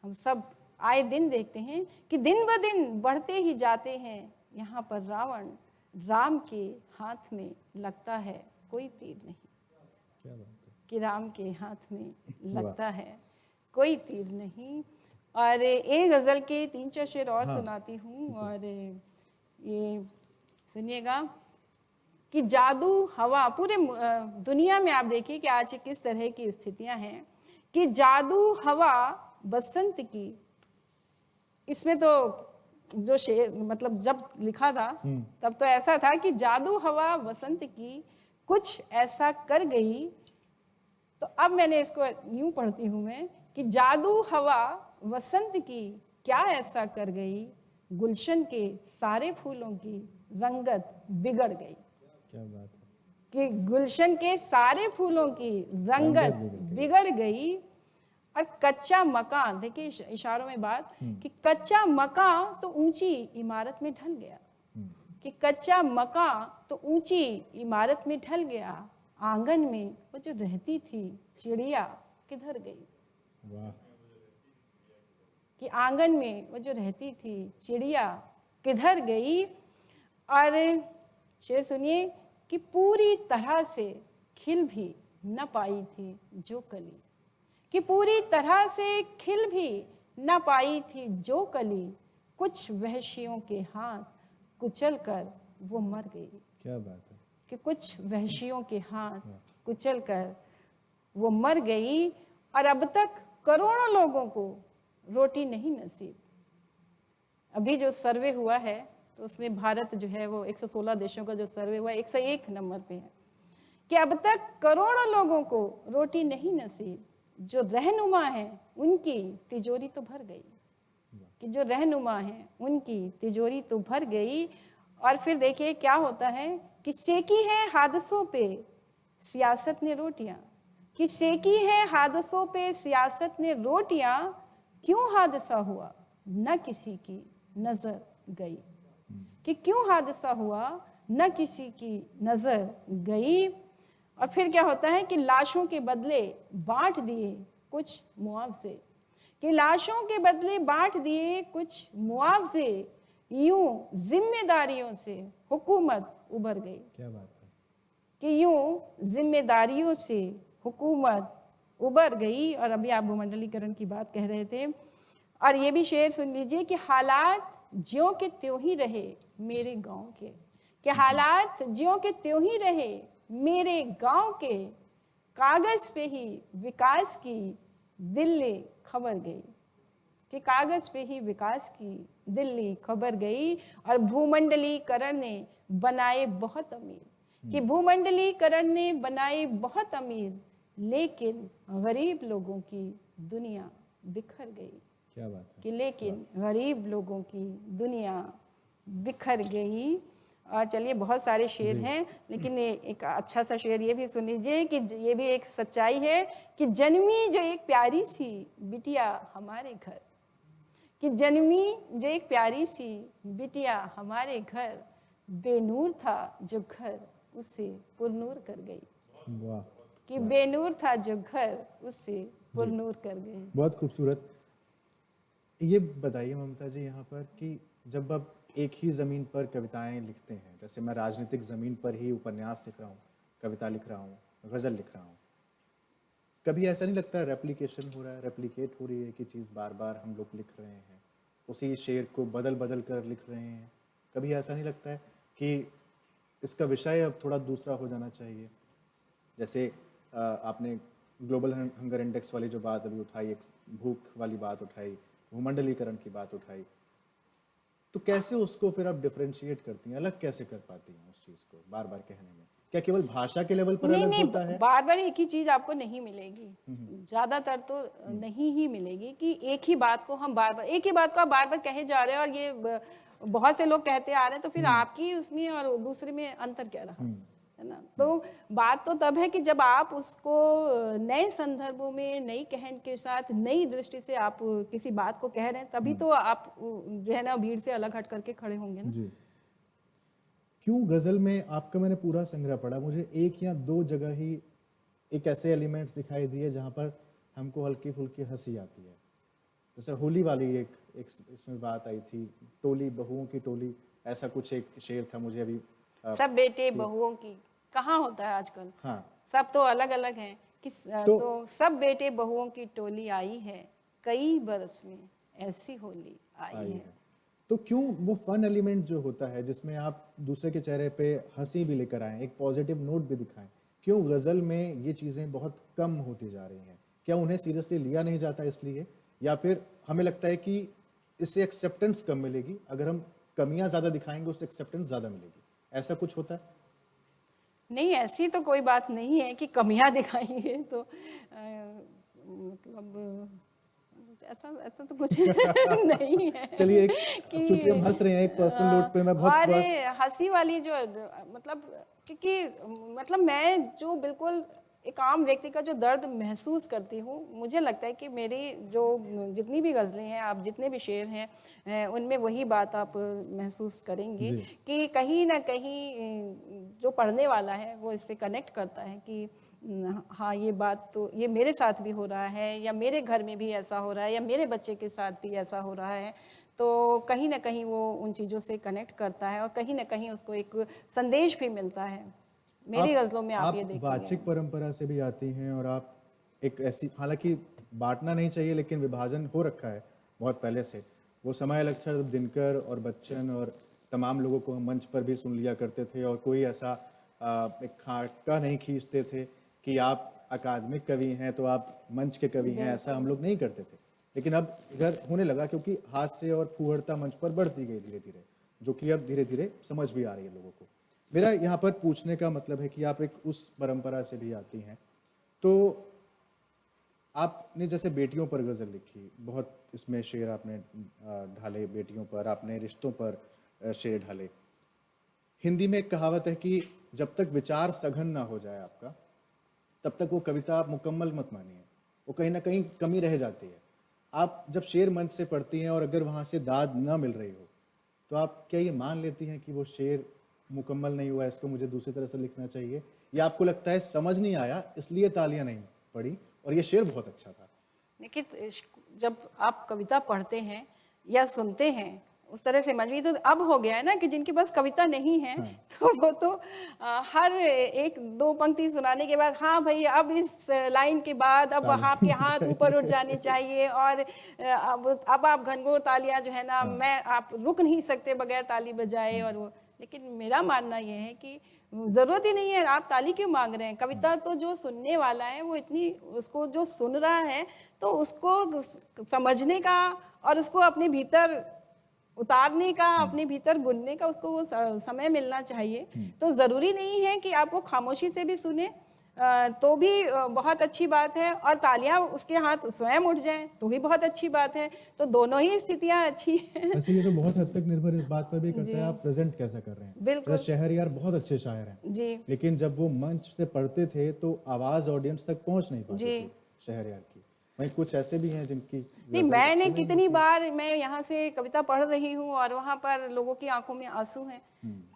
हम सब आए दिन देखते हैं कि दिन ब दिन बढ़ते ही जाते हैं यहाँ पर रावण, राम के हाथ में लगता है कोई तीर नहीं। क्या बात है। कि राम के हाथ में लगता है कोई तीर नहीं। और एक गज़ल के 3-4 शेर और सुनाती हूँ। और ये सुनिएगा कि जादू हवा, पूरे दुनिया में आप देखिए कि आज किस तरह की स्थितियां हैं कि जादू हवा बसंत की, इसमें तो जो शेर मतलब जब लिखा था तब तो ऐसा था कि जादू हवा बसंत की कुछ ऐसा कर गई। तो अब मैंने इसको यूं पढ़ती हूं मैं कि जादू हवा वसंत की क्या ऐसा कर गई, गुलशन के सारे फूलों की रंगत बिगड़ गई। क्या बात है। कि गुलशन के सारे फूलों की रंगत बिगड़ गई। और कच्चा मकान, देखिए इशारों में बात कि कच्चा मकान तो ऊंची इमारत में ढल गया, कि कच्चा मकान तो ऊंची इमारत में ढल गया, आंगन में वो जो रहती थी चिड़िया किधर गई। वाह। कि आंगन में वो जो रहती थी चिड़िया किधर गई। और शेर सुनिए कि पूरी तरह से खिल भी न पाई थी जो कली, कि पूरी तरह से खिल भी न पाई थी जो कली, कुछ वहशियों के हाथ कुचल कर वो मर गई। क्या बात है। कि कुछ वहशियों के हाथ कुचल कर वो मर गई। और अब तक करोड़ों लोगों को रोटी नहीं नसीब। अभी जो सर्वे हुआ है तो उसमें भारत जो है वो 116 देशों का जो सर्वे हुआ 101 नंबर पे है कि अब तक करोड़ों लोगों को रोटी नहीं नसीब, जो रहनुमा है उनकी तिजोरी तो भर गई। कि जो रहनुमा है उनकी तिजोरी तो भर गई। और फिर देखिए क्या होता है कि सेकी है हादसों पे सियासत ने रोटियां, कि सेकी है हादसों पे सियासत ने रोटियां, क्यों हादसा हुआ न किसी की नजर गई। कि क्यों हादसा हुआ न किसी की नजर गई। और फिर क्या होता है कि लाशों के बदले बांट दिए कुछ मुआवजे, कि लाशों के बदले बांट दिए कुछ मुआवजे, यूं जिम्मेदारियों से हुकूमत उबर गई। क्या बात है। कि यूं जिम्मेदारियों से हुकूमत उबर गई। और अभी आप भूमंडलीकरण की बात कह रहे थे, और ये भी शेर सुन लीजिए कि हालात ज्यों के त्यों ही रहे मेरे गांव के, कि हालात ज्यों के त्यों ही रहे मेरे गांव के, कागज पे ही विकास की दिल्ली खबर गई। कि कागज पे ही विकास की दिल्ली खबर गई। और भूमंडलीकरण ने बनाए बहुत अमीर, कि भूमंडलीकरण ने बनाए बहुत अमीर, लेकिन गरीब लोगों की दुनिया बिखर गई। क्या बात है। कि लेकिन गरीब लोगों की दुनिया बिखर गई। और चलिए बहुत सारे शेर हैं, लेकिन एक अच्छा सा शेर ये भी सुन लीजिए कि ये भी एक सच्चाई है कि जन्मी जो एक प्यारी सी बिटिया हमारे घर, कि जन्मी जो एक प्यारी सी बिटिया हमारे घर, बेनूर था जो घर उसे पुरनूर कर गई। वाह, कि बेनूर था जो घर उसे पुरनूर कर गई। बहुत खूबसूरत। ये बताइए ममता जी यहाँ पर कि जब आप एक ही ज़मीन पर कविताएं लिखते हैं, जैसे मैं राजनीतिक ज़मीन पर ही उपन्यास लिख रहा हूँ, कविता लिख रहा हूँ, गज़ल लिख रहा हूँ, कभी ऐसा नहीं लगता रेप्लिकेशन हो रहा है, रेप्लिकेट हो रही है कि चीज़ बार बार हम लोग लिख रहे हैं, उसी शेर को बदल बदल कर लिख रहे हैं? कभी ऐसा नहीं लगता है कि इसका विषय अब थोड़ा दूसरा हो जाना चाहिए? जैसे आपने ग्लोबल हंगर इंडेक्स वाली जो बात अभी उठाई, एक भूख वाली बात उठाई, भूमंडलीकरण की बात उठाई, तो कैसे उसको फिर आप डिफरेंशिएट करती हैं, अलग कैसे कर पाती हैं उस चीज़ को बार बार कहने में? क्या केवल भाषा के लेवल पर नहीं अलग नहीं, होता है? बार बार एक ही चीज आपको नहीं मिलेगी, ज्यादातर तो नहीं ही मिलेगी कि एक ही बात को हम बार बार, एक ही बात को आप बार बार कहे जा रहे हैं, और ये बहुत से लोग कहते आ रहे हैं, तो फिर आपकी उसमें और दूसरे में अंतर क्या रहा, है ना? तो बात तो तब है कि जब आप उसको नए संदर्भों में, नई कहन के साथ, नई दृष्टि से आप किसी बात को कह रहे हैं, तभी तो आप जो है ना भीड़ से अलग हट करके खड़े होंगे ना। जी। क्यों गजल में आपका, मैंने पूरा संग्रह पढ़ा, मुझे एक या दो जगह ही एक ऐसे एलिमेंट्स दिखाई दिए जहाँ पर हमको हल्की फुल्की हंसी आती है। जैसे होली वाली एक इसमें बात आई थी, टोली बहुओं की टोली, ऐसा कुछ एक शेर था, मुझे अभी सब बेटे बहुओं की कहाँ होता है आजकल, हाँ, सब तो अलग अलग हैं कि तो सब बेटे बहुओं की टोली आई है, कई बरस में ऐसी होली आई है। तो क्यों वो फन एलिमेंट जो होता है जिसमें आप दूसरे के चेहरे पे हंसी भी लेकर आएं, एक पॉजिटिव नोट भी दिखाएं, क्यों गजल में ये चीजें बहुत कम होती जा रही हैं? क्या उन्हें सीरियसली लिया नहीं जाता इसलिए, या फिर हमें लगता है कि इससे एक्सेप्टेंस कम मिलेगी, अगर हम कमियां ज्यादा दिखाएंगे उससे एक्सेप्टेंस ज्यादा मिलेगी, ऐसा कुछ होता है? नहीं, ऐसी तो कोई बात नहीं है कि कमियां दिखाएंगे तो मतलब ऐसा ऐसा तो कुछ नहीं है। चलिए, चूंकि हम हंस रहे हैं एक पर्सनल नोट पे, मैं और हंसी वाली जो मतलब, क्योंकि मतलब मैं जो बिल्कुल एक आम व्यक्ति का जो दर्द महसूस करती हूँ, मुझे लगता है कि मेरी जो जितनी भी गज़लें हैं, आप जितने भी शेर हैं, उनमें वही बात आप महसूस करेंगे कि कहीं ना कहीं जो पढ़ने वाला है वो इससे कनेक्ट करता है कि हाँ, ये बात तो ये मेरे साथ भी हो रहा है, या मेरे घर में भी ऐसा हो रहा है, या मेरे बच्चे के साथ भी ऐसा हो रहा है। तो कहीं ना कहीं वो उन चीज़ों से कनेक्ट करता है, और कहीं ना कहीं उसको एक संदेश भी मिलता है। मेरी गज़लों में आप ये देखेंगे। वाचिक परंपरा से भी आती हैं, और आप एक ऐसी, हालांकि बांटना नहीं चाहिए लेकिन विभाजन हो रखा है बहुत पहले से। वो समय अलग था जब दिनकर और बच्चन और तमाम लोगों को हम मंच पर भी सुन लिया करते थे, और कोई ऐसा एक खाका नहीं खींचते थे कि आप अकादमिक कवि हैं तो आप मंच के कवि हैं, ऐसा हम लोग नहीं करते थे। लेकिन अब इधर होने लगा क्योंकि हास्य और फूहड़ता मंच पर बढ़ती गई धीरे धीरे, जो कि अब धीरे धीरे समझ भी आ रही है लोगों को। मेरा यहाँ पर पूछने का मतलब है कि आप एक उस परंपरा से भी आती हैं, तो आपने जैसे बेटियों पर गज़ल लिखी, बहुत इसमें शेर आपने ढाले बेटियों पर, आपने रिश्तों पर शेर ढाले। हिंदी में एक कहावत है कि जब तक विचार सघन ना हो जाए आपका, तब तक वो कविता आप मुकम्मल मत मानिए, वो कहीं ना कहीं कमी रह जाती है। आप जब शेर मंच से पढ़ती हैं और अगर वहाँ से दाद ना मिल रही हो, तो आप क्या ये मान लेती हैं कि वो शेर मुकम्मल नहीं हुआ, इसको मुझे दूसरी तरह से लिखना चाहिए, या आपको लगता है समझ नहीं आया इसलिए तालियां नहीं पड़ी और ये शेर बहुत अच्छा था? देखिए, जब आप कविता पढ़ते हैं या सुनते हैं उस तरह से मजबूरी, तो अब हो गया है ना कि जिनके पास कविता नहीं है, तो वो तो हर एक दो पंक्ति सुनाने के बाद, हाँ भाई अब इस लाइन के बाद अब आपके हाथ ऊपर उठ जाने चाहिए, और अब आप घनघोर तालियां जो है ना, मैं आप रुक नहीं सकते बगैर ताली बजाए, और वो। लेकिन मेरा मानना ये है कि जरूरत ही नहीं है, आप ताली क्यों मांग रहे हैं? कविता तो जो सुनने वाला है वो इतनी, उसको जो सुन रहा है तो उसको समझने का और उसको अपने भीतर उतारने का, अपने भीतर बुनने का उसको वो समय मिलना चाहिए। तो ज़रूरी नहीं है कि आप वो खामोशी से भी सुने, तो भी बहुत अच्छी बात है, और तालियां उसके हाथ स्वयं उठ जाएं तो भी बहुत अच्छी बात है। तो दोनों ही स्थितियां अच्छी हैं। वैसे ये तो बहुत हद तक निर्भर इस बात पर भी करता जी, है आप प्रेजेंट कैसा कर रहे हैं। बिल्कुल। जैसे शहरयार बहुत अच्छे शायर हैं, जी लेकिन जब वो मंच से पढ़ते थे तो आवाज ऑडियंस तक पहुंच नहीं पाती जी। थी शहरयार की। वहीं कुछ ऐसे भी हैं जिनकी नहीं, गजल मैंने अच्छी नहीं कितनी होती। बार मैं यहाँ से कविता पढ़ रही हूँ और वहाँ पर लोगों की आंखों में आंसू हैं,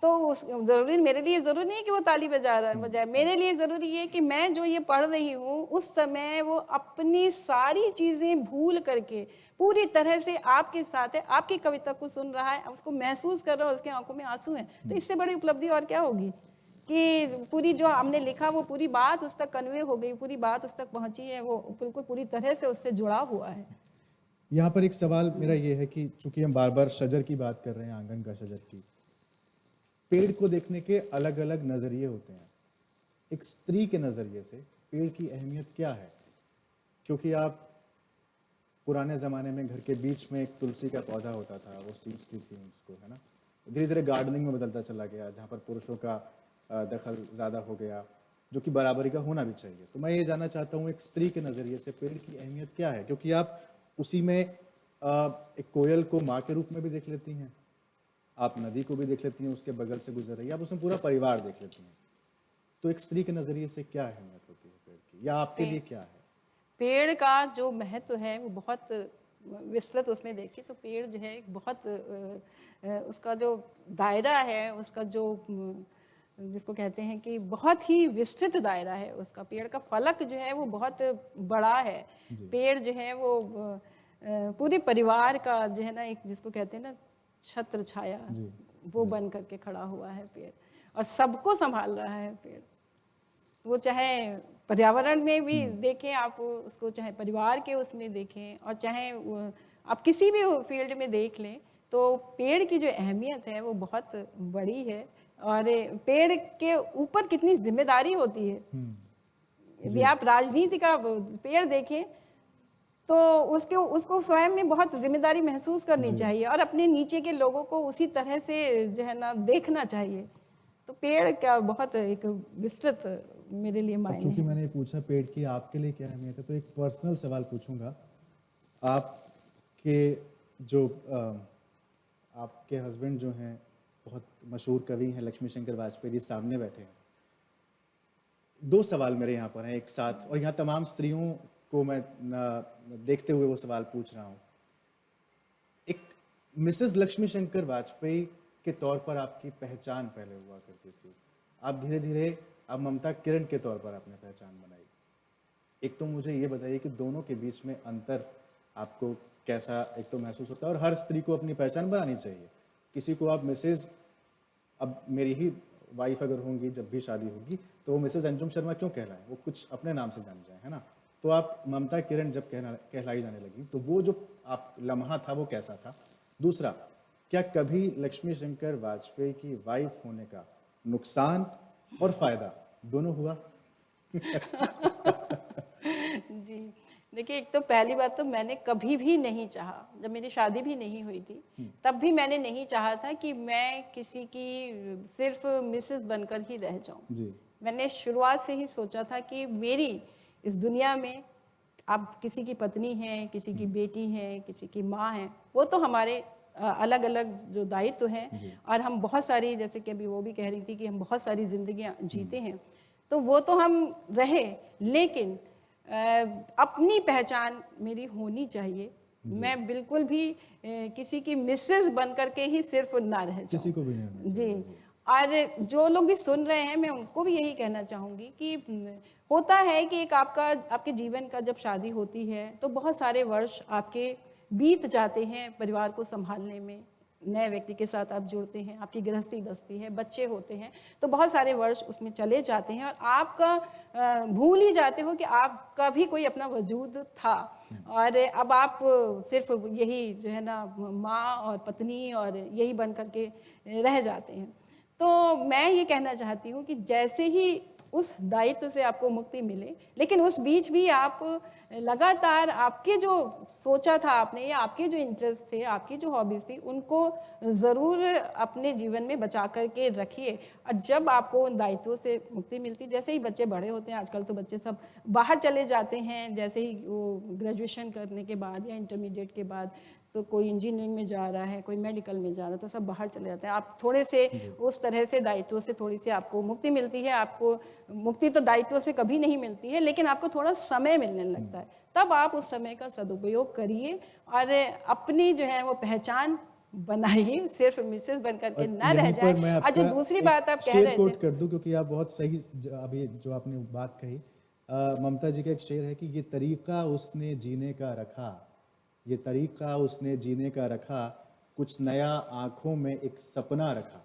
तो जरूरी, मेरे लिए जरूरी नहीं है कि वो ताली बजाए, मेरे लिए जरूरी है कि मैं जो ये पढ़ रही हूँ उस समय वो अपनी सारी चीजें भूल करके पूरी तरह से आपके साथ है, आपकी कविता को सुन रहा है, उसको महसूस कर रहा है, उसके आंखों में आंसू हैं। तो इससे बड़ी उपलब्धि और क्या होगी कि पूरी जो हमने लिखा वो पूरी बात उस तक कन्वे हो गई, पूरी बात उस तक पहुंची है, वो बिल्कुल पूरी तरह से उससे जुड़ा हुआ है। यहाँ पर एक सवाल मेरा ये है कि चूंकि हम बार बार शजर की बात कर रहे हैं, आंगन का शजर की, पेड़ को देखने के अलग अलग नजरिए होते हैं। एक स्त्री के नजरिए से पेड़ की अहमियत क्या है? क्योंकि आप पुराने ज़माने में घर के बीच में एक तुलसी का पौधा होता था, वो सींचती थी उसको, है ना। धीरे धीरे गार्डनिंग में बदलता चला गया, जहाँ पर पुरुषों का दखल ज़्यादा हो गया, जो कि बराबरी का होना भी चाहिए। तो मैं ये जानना चाहता हूँ एक स्त्री के नज़रिए से पेड़ की अहमियत क्या है? क्योंकि आप उसी में एक कोयल को माँ के रूप में भी देख लेती हैं, आप नदी को भी देख लेती हैं उसके बगल से गुजर रही है, आप उसमें पूरा परिवार देख लेती हैं। तो एक स्त्री के नज़रिए से क्या अहमियत होती है पेड़ की, या आपके लिए क्या है? पेड़ का जो महत्व है वो बहुत विस्तृत, उसमें देखिए तो पेड़ जो है एक बहुत उसका जो दायरा है, उसका जो जिसको कहते हैं कि बहुत ही विस्तृत दायरा है उसका। पेड़ का फलक जो है वो बहुत बड़ा है। पेड़ जो है वो पूरे परिवार का जो है ना, एक जिसको कहते हैं ना छत्र छाया, वो बन करके खड़ा हुआ है पेड़, और सबको संभाल रहा है पेड़। वो चाहे पर्यावरण में भी देखें आप उसको, चाहे परिवार के उसमें देखें, और चाहे आप किसी भी फील्ड में देख लें, तो पेड़ की जो अहमियत है वो बहुत बड़ी है। और पेड़ के ऊपर कितनी जिम्मेदारी होती है। यदि आप राजनीति का पेड़ देखें तो उसको स्वयं में बहुत जिम्मेदारी महसूस करनी चाहिए, और अपने नीचे के लोगों को उसी तरह से जो है ना देखना चाहिए। तो पेड़ का बहुत एक विस्तृत मेरे लिए अब मायने चूंकि है। मैंने पूछा पेड़ की आपके लिए क्या अहमियत है, तो एक पर्सनल सवाल पूछूंगा। आपके जो आपके हस्बैंड जो हैं, बहुत मशहूर कवि हैं, लक्ष्मी शंकर वाजपेयी जी सामने बैठे हैं। दो सवाल मेरे यहाँ पर हैं एक साथ, और यहाँ तमाम स्त्रियों को मैं देखते हुए वो सवाल पूछ रहा हूँ। एक मिसेस लक्ष्मी शंकर वाजपेयी के तौर पर आपकी पहचान पहले हुआ करती थी, आप धीरे धीरे अब ममता किरण के तौर पर आपने पहचान बनाई। एक तो मुझे ये बताइए कि दोनों के बीच में अंतर आपको कैसा एक तो महसूस होता है, और हर स्त्री को अपनी पहचान बनानी चाहिए। किसी को आप मिसेज, अब मेरी ही वाइफ अगर होंगी, जब भी शादी होगी तो वो मिसेज अंजुम शर्मा क्यों कहलाएं, वो कुछ अपने नाम से जान जाए, है ना। तो आप ममता किरण जब कहलाई जाने लगी, तो वो जो आप लम्हा था वो कैसा था? दूसरा, क्या कभी लक्ष्मी शंकर वाजपेयी की वाइफ होने का नुकसान और फायदा दोनों हुआ? जी देखिए, एक तो पहली बात तो मैंने कभी भी नहीं चाहा, जब मेरी शादी भी नहीं हुई थी तब भी मैंने नहीं चाहा था कि मैं किसी की सिर्फ मिसेस बनकर ही रह जाऊं। जी। मैंने शुरुआत से ही सोचा था कि मेरी इस दुनिया में, आप किसी की पत्नी हैं, किसी की बेटी हैं, किसी की माँ हैं, वो तो हमारे अलग अलग जो दायित्व हैं, और हम बहुत सारी, जैसे कि अभी वो भी कह रही थी कि हम बहुत सारी जिंदगियां जीते हैं, तो वो तो हम रहे, लेकिन अपनी पहचान मेरी होनी चाहिए। मैं बिल्कुल भी किसी की मिसेस बन करके ही सिर्फ ना रह जाऊं। किसी को भी नहीं होना जी, चाहिए। और जो लोग भी सुन रहे हैं मैं उनको भी यही कहना चाहूँगी कि होता है कि एक आपके जीवन का जब शादी होती है तो बहुत सारे वर्ष आपके बीत जाते हैं परिवार को संभालने में, नए व्यक्ति के साथ आप जुड़ते हैं, आपकी गृहस्थी बसती है, बच्चे होते हैं, तो बहुत सारे वर्ष उसमें चले जाते हैं, और आपका भूल ही जाते हो कि आपका भी कोई अपना वजूद था, और अब आप सिर्फ यही जो है ना माँ और पत्नी और यही बन करके रह जाते हैं। तो मैं ये कहना चाहती हूँ कि जैसे ही उस दायित्व से आपको मुक्ति मिले, लेकिन उस बीच भी आप लगातार आपके जो सोचा था आपने या आपके जो इंटरेस्ट थे, आपकी जो हॉबीज थी, उनको ज़रूर अपने जीवन में बचा करके रखिए। और जब आपको उन दायित्वों से मुक्ति मिलती, जैसे ही बच्चे बड़े होते हैं, आजकल तो बच्चे सब बाहर चले जाते हैं, जैसे ही वो ग्रेजुएशन करने के बाद या इंटरमीडिएट के बाद, तो कोई इंजीनियरिंग में जा रहा है, कोई मेडिकल में जा रहा है, तो सब बाहर चले जाते हैं। आप थोड़े से उस तरह से दायित्वों से थोड़ी सी आपको मुक्ति मिलती है। आपको मुक्ति तो दायित्व से कभी नहीं मिलती है, लेकिन आपको थोड़ा समय मिलने लगता है, तब आप उस समय का सदुपयोग करिए और अपनी जो है वो पहचान बनाइए, सिर्फ मिसेस बन करके ना रह जाए। और जो दूसरी बात आप कह रहे कोट थे, कर दूं क्योंकि आप बहुत सही अभी जो आपने बात कही, ममता जी का एक शेर है कि ये तरीका उसने जीने का रखा, ये तरीका उसने जीने का रखा, कुछ नया आंखों में एक सपना रखा।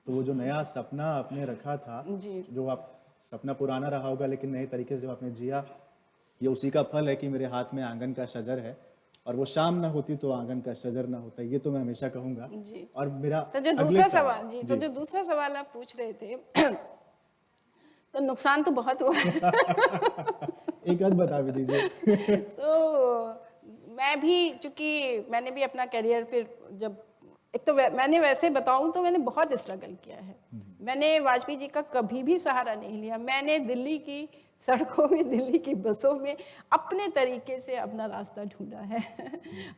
तो वो जो नया सपना आपने रखा था, जो आप सपना पुराना रहा होगा लेकिन नए तरीके से जब आपने जिया, ये उसी का फल है कि मेरे हाथ में आंगन का शजर है, और वो शाम ना होती तो आंगन का शजर ना होता। ये तो मैं हमेशा कहूंगा। और मेरा तो जो दूसरा सवाल जी, तो जो दूसरा सवाल आप पूछ रहे थे तो नुकसान तो बहुत हुआ है। एक आध बता भी दीजिए। तो मैं भी, चूंकि मैंने भी अपना करियर फिर जब एक तो मैंने वैसे बताऊं तो मैंने बहुत स्ट्रगल किया है। मैंने वाजपेयी जी का कभी भी सहारा नहीं लिया। मैंने दिल्ली की सड़कों में, दिल्ली की बसों में अपने तरीके से अपना रास्ता ढूंढा है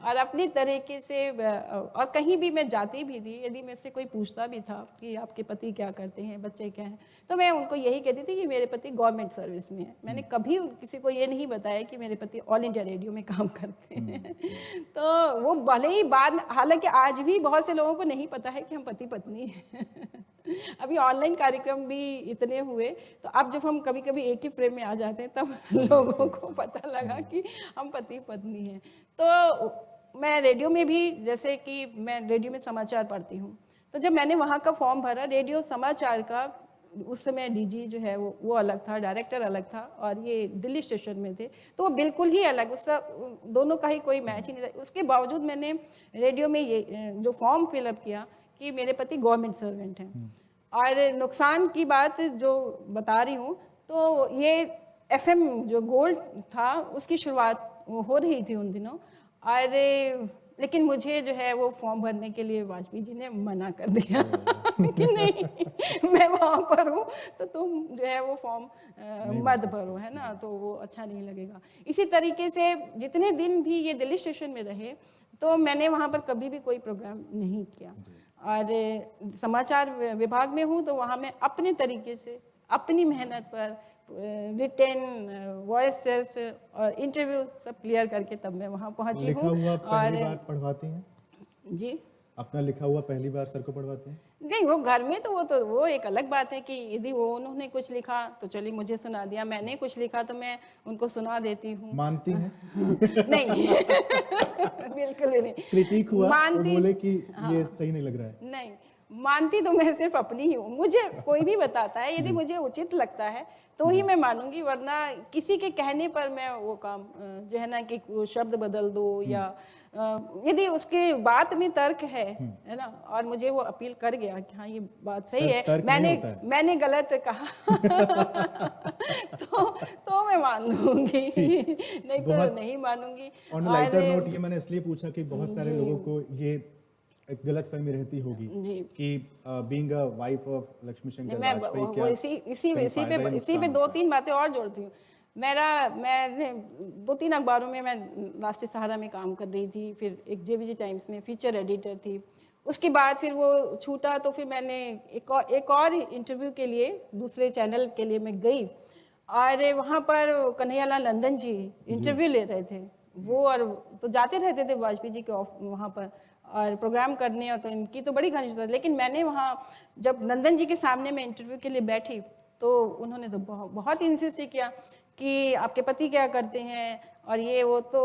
और अपनी तरीके से, और कहीं भी मैं जाती भी थी, यदि मेरे से कोई पूछता भी था कि आपके पति क्या करते हैं, बच्चे क्या हैं, तो मैं उनको यही कहती थी कि मेरे पति गवर्नमेंट सर्विस में है। मैंने कभी किसी को ये नहीं बताया कि मेरे पति ऑल इंडिया रेडियो में काम करते हैं। तो वो भले ही बाद में, हालांकि आज भी बहुत से लोगों को नहीं पता है कि हम पति पत्नी हैं। अभी ऑनलाइन कार्यक्रम भी इतने हुए, तो अब जब हम कभी कभी एक ही फ्रेम में आ जाते हैं तब लोगों को पता लगा कि हम पति पत्नी हैं। तो मैं रेडियो में भी, जैसे कि मैं रेडियो में समाचार पढ़ती हूँ, तो जब मैंने वहाँ का फॉर्म भरा, रेडियो समाचार का, उस समय डीजी जो है वो अलग था, डायरेक्टर अलग था, और ये दिल्ली स्टेशन में थे, तो वो बिल्कुल ही अलग, उसका दोनों का ही कोई मैच ही नहीं था। उसके बावजूद मैंने रेडियो में ये जो फॉर्म फिलअप किया कि मेरे पति गवर्नमेंट सर्वेंट हैं। और नुकसान की बात जो बता रही हूँ, तो ये एफएम जो गोल्ड था उसकी शुरुआत हो रही थी उन दिनों, और लेकिन मुझे जो है वो फॉर्म भरने के लिए वाजपेयी जी ने मना कर दिया कि नहीं, मैं वहाँ पर हूँ तो तुम जो है वो फॉर्म मत भरो, है ना, तो वो अच्छा नहीं लगेगा। इसी तरीके से जितने दिन भी ये दिल्ली स्टेशन में रहे, तो मैंने वहाँ पर कभी भी कोई प्रोग्राम नहीं किया। और समाचार विभाग में हूँ तो वहाँ मैं अपने तरीके से, अपनी मेहनत पर रिटेन, वॉइस टेस्ट और इंटरव्यू सब क्लियर करके तब मैं वहाँ पहुँची हूँ। लिखा हुआ पहली बार पढ़वाती हैं जी? अपना लिखा हुआ पहली बार सर को पढ़वाते हैं? नहीं, वो घर में तो वो एक अलग बात है कि यदि वो उन्होंने कुछ लिखा तो चलिए मुझे सुना दिया, मैंने कुछ लिखा तो मैं उनको सुना देती हूँ। मानती हैं? नहीं बिल्कुल नहीं। क्रिटिक हुआ, मानती, बोले कि ये सही नहीं लग रहा है? नहीं, मानती तो मैं सिर्फ अपनी ही हूँ। मुझे कोई भी बताता है, यदि मुझे उचित लगता है तो ही मैं मानूंगी, वरना किसी के कहने पर मैं वो काम जो है ना कि शब्द बदल दो, या यदि उसके बात में तर्क है ना, और मुझे वो अपील कर गया कि हाँ ये बात सही है, मैंने गलत कहा तो मैं मान लूंगी, नहीं तो नहीं मानूंगी। ऑन लाइटर नोट, ये मैंने इसलिए पूछा कि बहुत सारे लोगों को ये एक गलतफहमी रहती होगी कि being a wife of Lakshmi Shankar Vajpayee, क्या इसी पे 2-3 बातें और जोड़ती हूँ। मैंने 2-3 अखबारों में मैं राष्ट्रीय सहारा में काम कर रही थी, फिर एक जेबीजी टाइम्स में फीचर एडिटर थी। उसके बाद फिर वो छूटा तो फिर मैंने एक और इंटरव्यू के लिए दूसरे चैनल के लिए मैं गई, और वहाँ पर कन्हैयालाल नंदन जी इंटरव्यू ले रहे थे। वो और तो जाते रहते थे वाजपेयी जी के वहाँ पर और प्रोग्राम करने, और तो इनकी तो बड़ी घनिष्ठता था। लेकिन मैंने वहाँ जब नंदन जी के सामने मैं इंटरव्यू के लिए बैठी तो उन्होंने तो बहुत इंसिस्ट किया कि आपके पति क्या करते हैं और ये वो। तो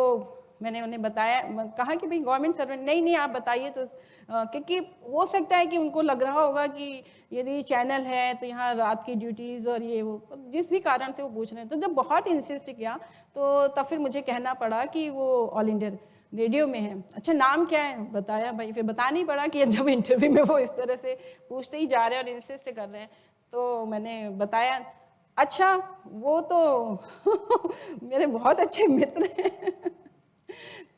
मैंने उन्हें बताया, कहा कि भाई गवर्नमेंट सर्वेंट। नहीं आप बताइए तो, क्योंकि हो सकता है कि उनको लग रहा होगा कि यदि चैनल है तो यहाँ रात की ड्यूटीज़ और ये वो, जिस भी कारण से वो पूछ रहे हैं। तो जब बहुत इंसिस्ट किया तो तब फिर मुझे कहना पड़ा कि वो ऑल इंडिया रेडियो में है। अच्छा, नाम क्या है? बताया भाई, फिर बताना ही पड़ा कि जब इंटरव्यू में वो इस तरह से पूछते ही जा रहे हैं और इंसिस्ट कर रहे हैं, तो मैंने बताया। अच्छा, वो तो मेरे बहुत अच्छे मित्र हैं।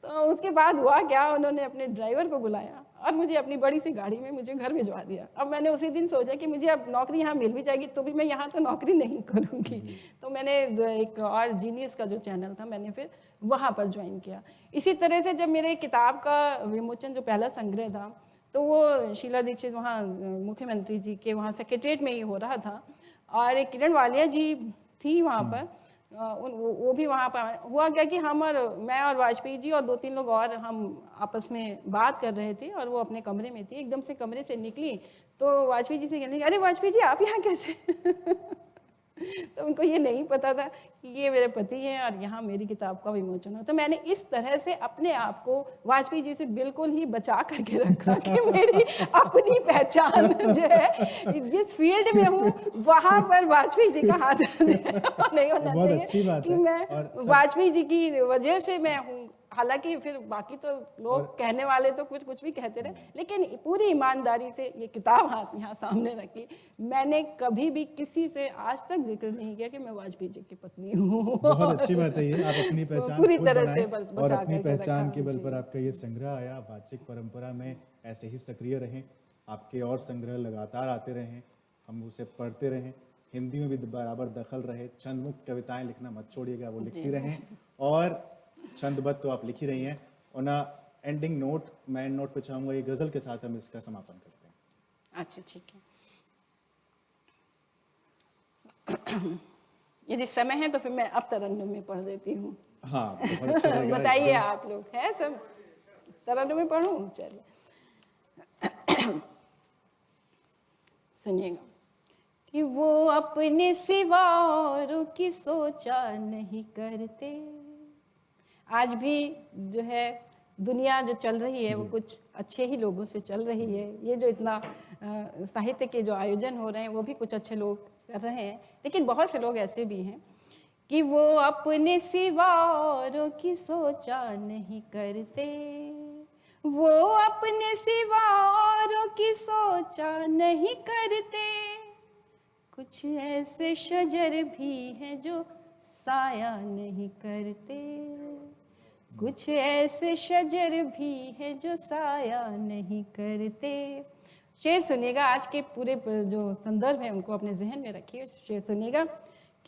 तो उसके बाद हुआ क्या, उन्होंने अपने ड्राइवर को बुलाया और मुझे अपनी बड़ी सी गाड़ी में मुझे घर भिजवा दिया। अब मैंने उसी दिन सोचा कि मुझे अब नौकरी यहाँ मिल भी जाएगी तो भी मैं यहाँ तो नौकरी नहीं करूँगी। तो मैंने एक और जीनियस का जो चैनल था मैंने फिर वहाँ पर ज्वाइन किया। इसी तरह से जब मेरे किताब का विमोचन जो पहला संग्रह था तो वो शीला दीक्षित वहाँ मुख्यमंत्री जी के वहाँ सेक्रेटरीट में ही हो रहा था और एक किरण वालिया जी थी वहाँ पर। वो भी वहाँ पर हुआ क्या कि हम और मैं और वाजपेयी जी और 2-3 लोग और हम आपस में बात कर रहे थे और वो अपने कमरे में थी। एकदम से कमरे से निकली तो वाजपेयी जी से कहने लगी, अरे वाजपेयी जी आप यहाँ कैसे? तो उनको ये नहीं पता था कि ये मेरे पति हैं और यहाँ मेरी किताब का विमोचन हो। तो मैंने इस तरह से अपने आप को वाजपेयी जी से बिल्कुल ही बचा करके रखा कि मेरी अपनी पहचान जो है जिस फील्ड में हूँ वहाँ पर वाजपेयी जी का हाथ नहीं होना बहुत अच्छी चाहिए बात कि है। मैं और वाजपेयी जी की वजह से मैं हूँ। हालांकि फिर बाकी तो लोग कहने वाले तो कुछ भी कहते रहे, लेकिन पूरी ईमानदारी से ये किताब हाथ यहाँ सामने रखी। मैंने कभी भी किसी से आज तक जिक्र नहीं किया कि मैं वाजपेयी जी की पत्नी हूँ। बहुत अच्छी बात है ये, आप अपनी तो पहचान पूरी खुद तरह से बनाएं और बचा अपनी करके पहचान रखा। के बल जी। पर आपका ये संग्रह आया। वाचिक परंपरा में ऐसे ही सक्रिय रहें, आपके और संग्रह लगातार आते रहें, हम उसे पढ़ते रहें। हिंदी में भी बराबर दखल रहे, छंदमुक्त कविताएं लिखना मत छोड़िएगा, वो लिखती रहें। और छंदबद्ध तो आप लिख ही रही हैं। और ना एंडिंग नोट, मैं एंड नोट पे चाहूँगा ये गज़ल के साथ हम इसका समापन करते हैं। अच्छा ठीक है। यदि समय है तो फिर मैं अब तरन्नुम में पढ़ देती हूँ। हाँ, बहुत अच्छा रहेगा। बताइए एकदम। आप लोग हैं सब तरन्नुम में पढ़ूँ? चलिए सुनिएगा कि वो अपने सिवा औरों की सोचा नहीं करते। आज भी जो है दुनिया जो चल रही है वो कुछ अच्छे ही लोगों से चल रही है। ये जो इतना साहित्य के जो आयोजन हो रहे हैं वो भी कुछ अच्छे लोग कर रहे हैं, लेकिन बहुत से लोग ऐसे भी हैं कि वो अपने सिवा औरों की सोचा नहीं करते। वो अपने सिवा औरों की सोचा नहीं करते। कुछ ऐसे शजर भी हैं जो साया नहीं करते। कुछ ऐसे शजर भी हैं जो साया नहीं करते। शेर सुनिएगा, आज के पूरे जो संदर्भ है उनको अपने जहन में रखिए। शेर सुनिएगा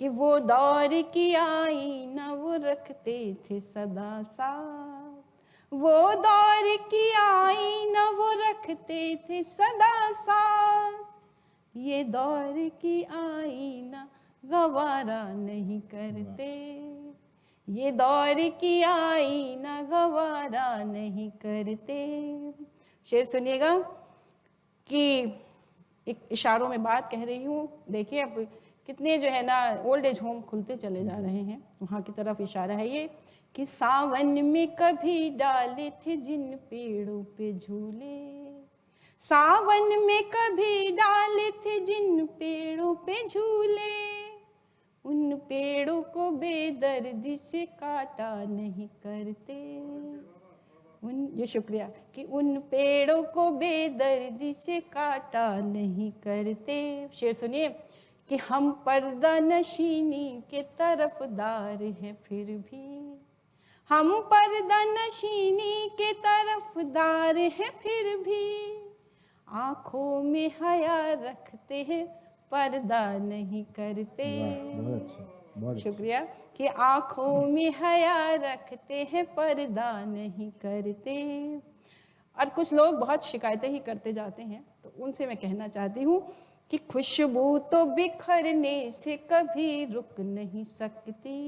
कि वो दौर की आईना वो रखते थे सदा साथ। वो दौर की आईना वो रखते थे सदा साथ। ये दौर की आईना गवारा नहीं करते। ये दौर की आईना गवारा नहीं करते। शेर सुनिएगा कि एक इशारों में बात कह रही हूँ। देखिए अब कितने जो है ना ओल्ड एज होम खुलते चले जा रहे हैं, वहाँ की तरफ इशारा है ये कि सावन में कभी डाले थे जिन पेड़ों पे झूले। सावन में कभी डाले थे जिन पेड़ों पे झूले। उन पेड़ों को बेदर्दी से काटा नहीं करते। ये शुक्रिया कि उन पेड़ों को बेदर्दी से काटा नहीं करते। शेर सुनिए कि हम पर्दा नशीनी के तरफदार हैं फिर भी। हम पर्दा नशीनी के तरफदार हैं फिर भी। आँखों में हया रखते हैं पर्दा नहीं करते। बहुत अच्छा, बहुत अच्छा। शुक्रिया कि आँखों में हया रखते हैं पर्दा नहीं करते। और कुछ लोग बहुत शिकायतें ही करते जाते हैं, तो उनसे मैं कहना चाहती हूँ कि खुशबू तो बिखरने से कभी रुक नहीं सकती।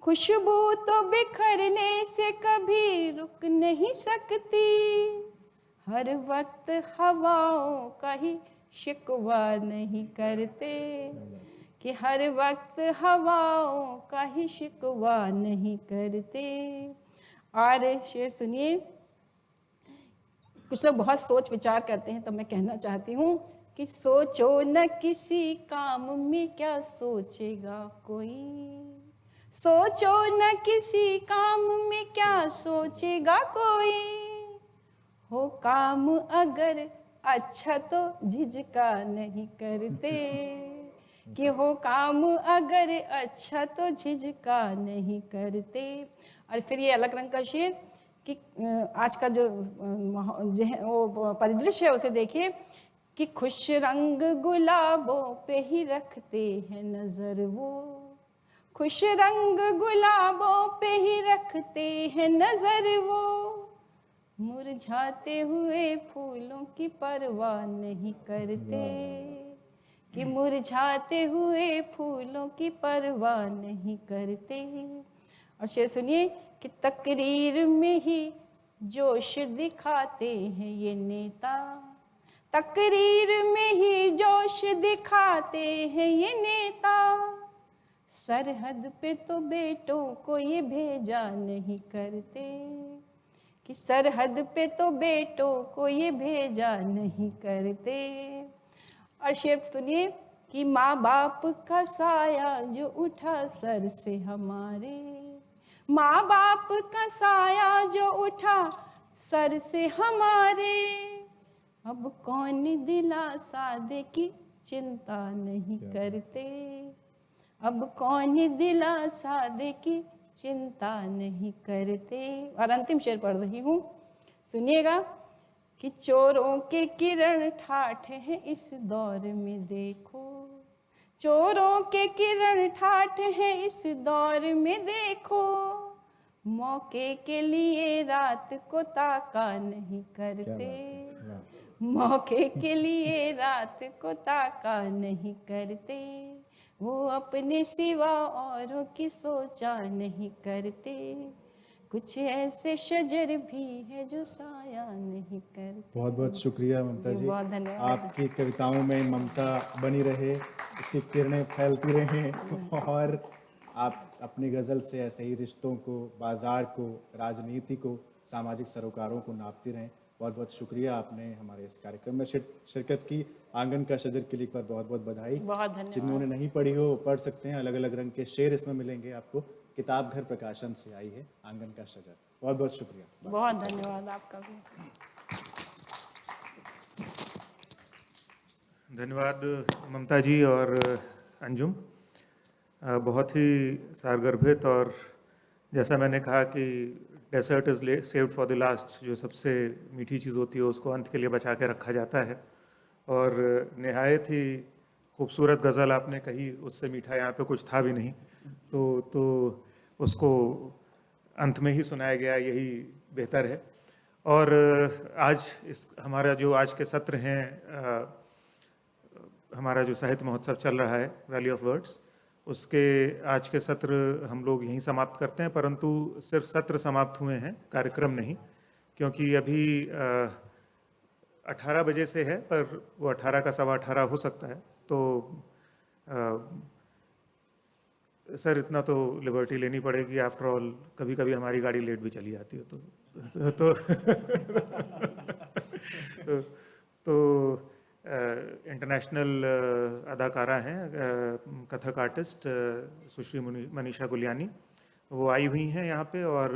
खुशबू तो बिखरने से कभी रुक नहीं सकती। हर वक्त हवाओं का ही शिकवा नहीं करते। कि हर वक्त हवाओं का ही शिकवा नहीं करते। और शेर सुनिए, कुछ लोग बहुत सोच विचार करते हैं, तो मैं कहना चाहती हूँ कि सोचो न किसी काम में क्या सोचेगा कोई। सोचो न किसी काम में क्या सोचेगा कोई। हो काम अगर अच्छा तो झिझका नहीं करते। कि हो काम अगर अच्छा तो झिझका नहीं करते। और फिर ये अलग रंग का शेर कि आज का जो वो परिदृश्य है उसे देखिए कि खुश रंग गुलाबों पे ही रखते हैं नजर वो, खुश रंग गुलाबों पे ही रखते हैं नजर वो, मुरझाते हुए फूलों की परवाह नहीं करते, कि मुरझाते हुए फूलों की परवाह नहीं करते। और शेर सुनिए कि तकरीर में ही जोश दिखाते हैं ये नेता, तकरीर में ही जोश दिखाते हैं ये नेता, सरहद पे तो बेटों को ये भेजा नहीं करते, कि सरहद पे तो बेटों को ये भेजा नहीं करते। और शेर सुनिए कि माँ बाप का साया जो उठा सर से हमारे, माँ बाप का साया जो उठा सर से हमारे, अब कौन दिलासा दे की चिंता नहीं करते, अब कौन दिलासा दे की चिंता नहीं करते। और अंतिम शेर पढ़ रही हूँ, सुनिएगा कि चोरों के किरण ठाठ है इस दौर में देखो, चोरों के किरण ठाठ है इस दौर में देखो, मौके के लिए रात को ताका नहीं करते, मौके के लिए रात को ताका नहीं करते, वो अपने सिवा औरों की सोचा नहीं करते, कुछ ऐसे शजर भी है जो साया नहीं करते। बहुत बहुत शुक्रिया ममता जी, बहुत धन्यवाद। आपकी कविताओं में ममता बनी रहे, उसकी किरणें फैलती रहें और आप अपनी गज़ल से ऐसे ही रिश्तों को, बाज़ार को, राजनीति को, सामाजिक सरोकारों को नापती रहें। बहुत बहुत शुक्रिया, आपने हमारे इस कार्यक्रम में शिरकत की। आंगन का शजर के लिए एक बार बहुत बहुत बधाई। बहुत धन्यवाद। जिन्होंने नहीं पढ़ी हो पढ़ सकते हैं, अलग अलग रंग के शेर इसमें मिलेंगे आपको। किताब घर प्रकाशन से आई है आंगन का शजर। बहुत बहुत शुक्रिया। बहुत धन्यवाद आपका भी। धन्यवाद ममता जी और अंजुम, बहुत ही सारगर्भित, और जैसा मैंने कहा कि dessert is saved for the last, जो सबसे मीठी चीज़ होती है उसको अंत के लिए बचा के रखा जाता है। और निहायत ही खूबसूरत गज़ल आपने कही, उससे मीठा यहाँ पे कुछ था भी नहीं, तो उसको अंत में ही सुनाया गया, यही बेहतर है। और आज हमारा जो आज के सत्र हैं, हमारा जो साहित्य महोत्सव चल रहा है वैली ऑफ वर्ड्स, उसके आज के सत्र हम लोग यहीं समाप्त करते हैं, परंतु सिर्फ सत्र समाप्त हुए हैं, कार्यक्रम नहीं, क्योंकि अभी 18 बजे से है, पर वो 18 का 18:15 हो सकता है। तो सर इतना तो लिबर्टी लेनी पड़ेगी, आफ्टर ऑल कभी कभी हमारी गाड़ी लेट भी चली जाती है, तो इंटरनेशनल अदाकारा हैं, कथक आर्टिस्ट सुश्री मनीषा गुलियानी, वो आई हुई हैं यहाँ पे, और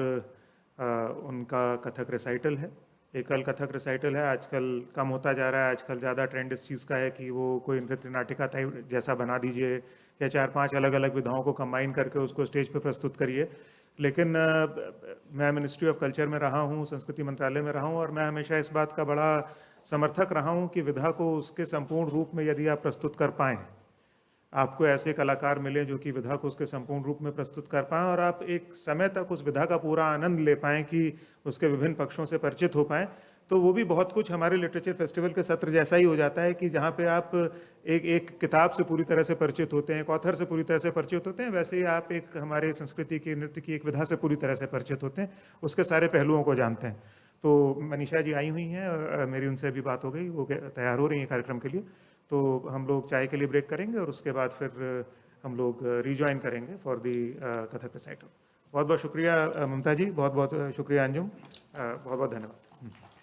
उनका कथक रिसाइटल है, एकल कथक रिसाइटल है। आजकल कम होता जा रहा है, आजकल ज़्यादा ट्रेंड इस चीज़ का है कि वो कोई नृत्य नाटिका टाइप जैसा बना दीजिए, या 4-5 अलग अलग विधाओं को कंबाइन करके उसको स्टेज पे प्रस्तुत करिए। लेकिन मैं मिनिस्ट्री ऑफ कल्चर में रहा हूँ, संस्कृति मंत्रालय में रहा हूँ, और मैं हमेशा इस बात का बड़ा समर्थक रहा हूँ कि विधा को उसके संपूर्ण रूप में यदि आप प्रस्तुत कर पाएँ, आपको ऐसे कलाकार मिलें जो कि विधा को उसके संपूर्ण रूप में प्रस्तुत कर पाएँ, और आप एक समय तक उस विधा का पूरा आनंद ले पाएँ कि उसके विभिन्न पक्षों से परिचित हो पाएँ, तो वो भी बहुत कुछ हमारे लिटरेचर फेस्टिवल के सत्र जैसा ही हो जाता है कि जहाँ पे आप एक किताब से पूरी तरह से परिचित होते हैं, एक ऑथर से पूरी तरह से परिचित होते हैं, वैसे ही आप एक हमारे संस्कृति की, नृत्य की एक विधा से पूरी तरह से परिचित होते हैं, उसके सारे पहलुओं को जानते हैं। तो मनीषा जी आई हुई हैं, मेरी उनसे अभी बात हो गई, वो तैयार हो रही हैं कार्यक्रम के लिए, तो हम लोग चाय के लिए ब्रेक करेंगे और उसके बाद फिर हम लोग रिजॉइन करेंगे फॉर दी कथक रिसाइटल। बहुत बहुत शुक्रिया ममता जी, बहुत बहुत शुक्रिया अंजुम, बहुत बहुत धन्यवाद।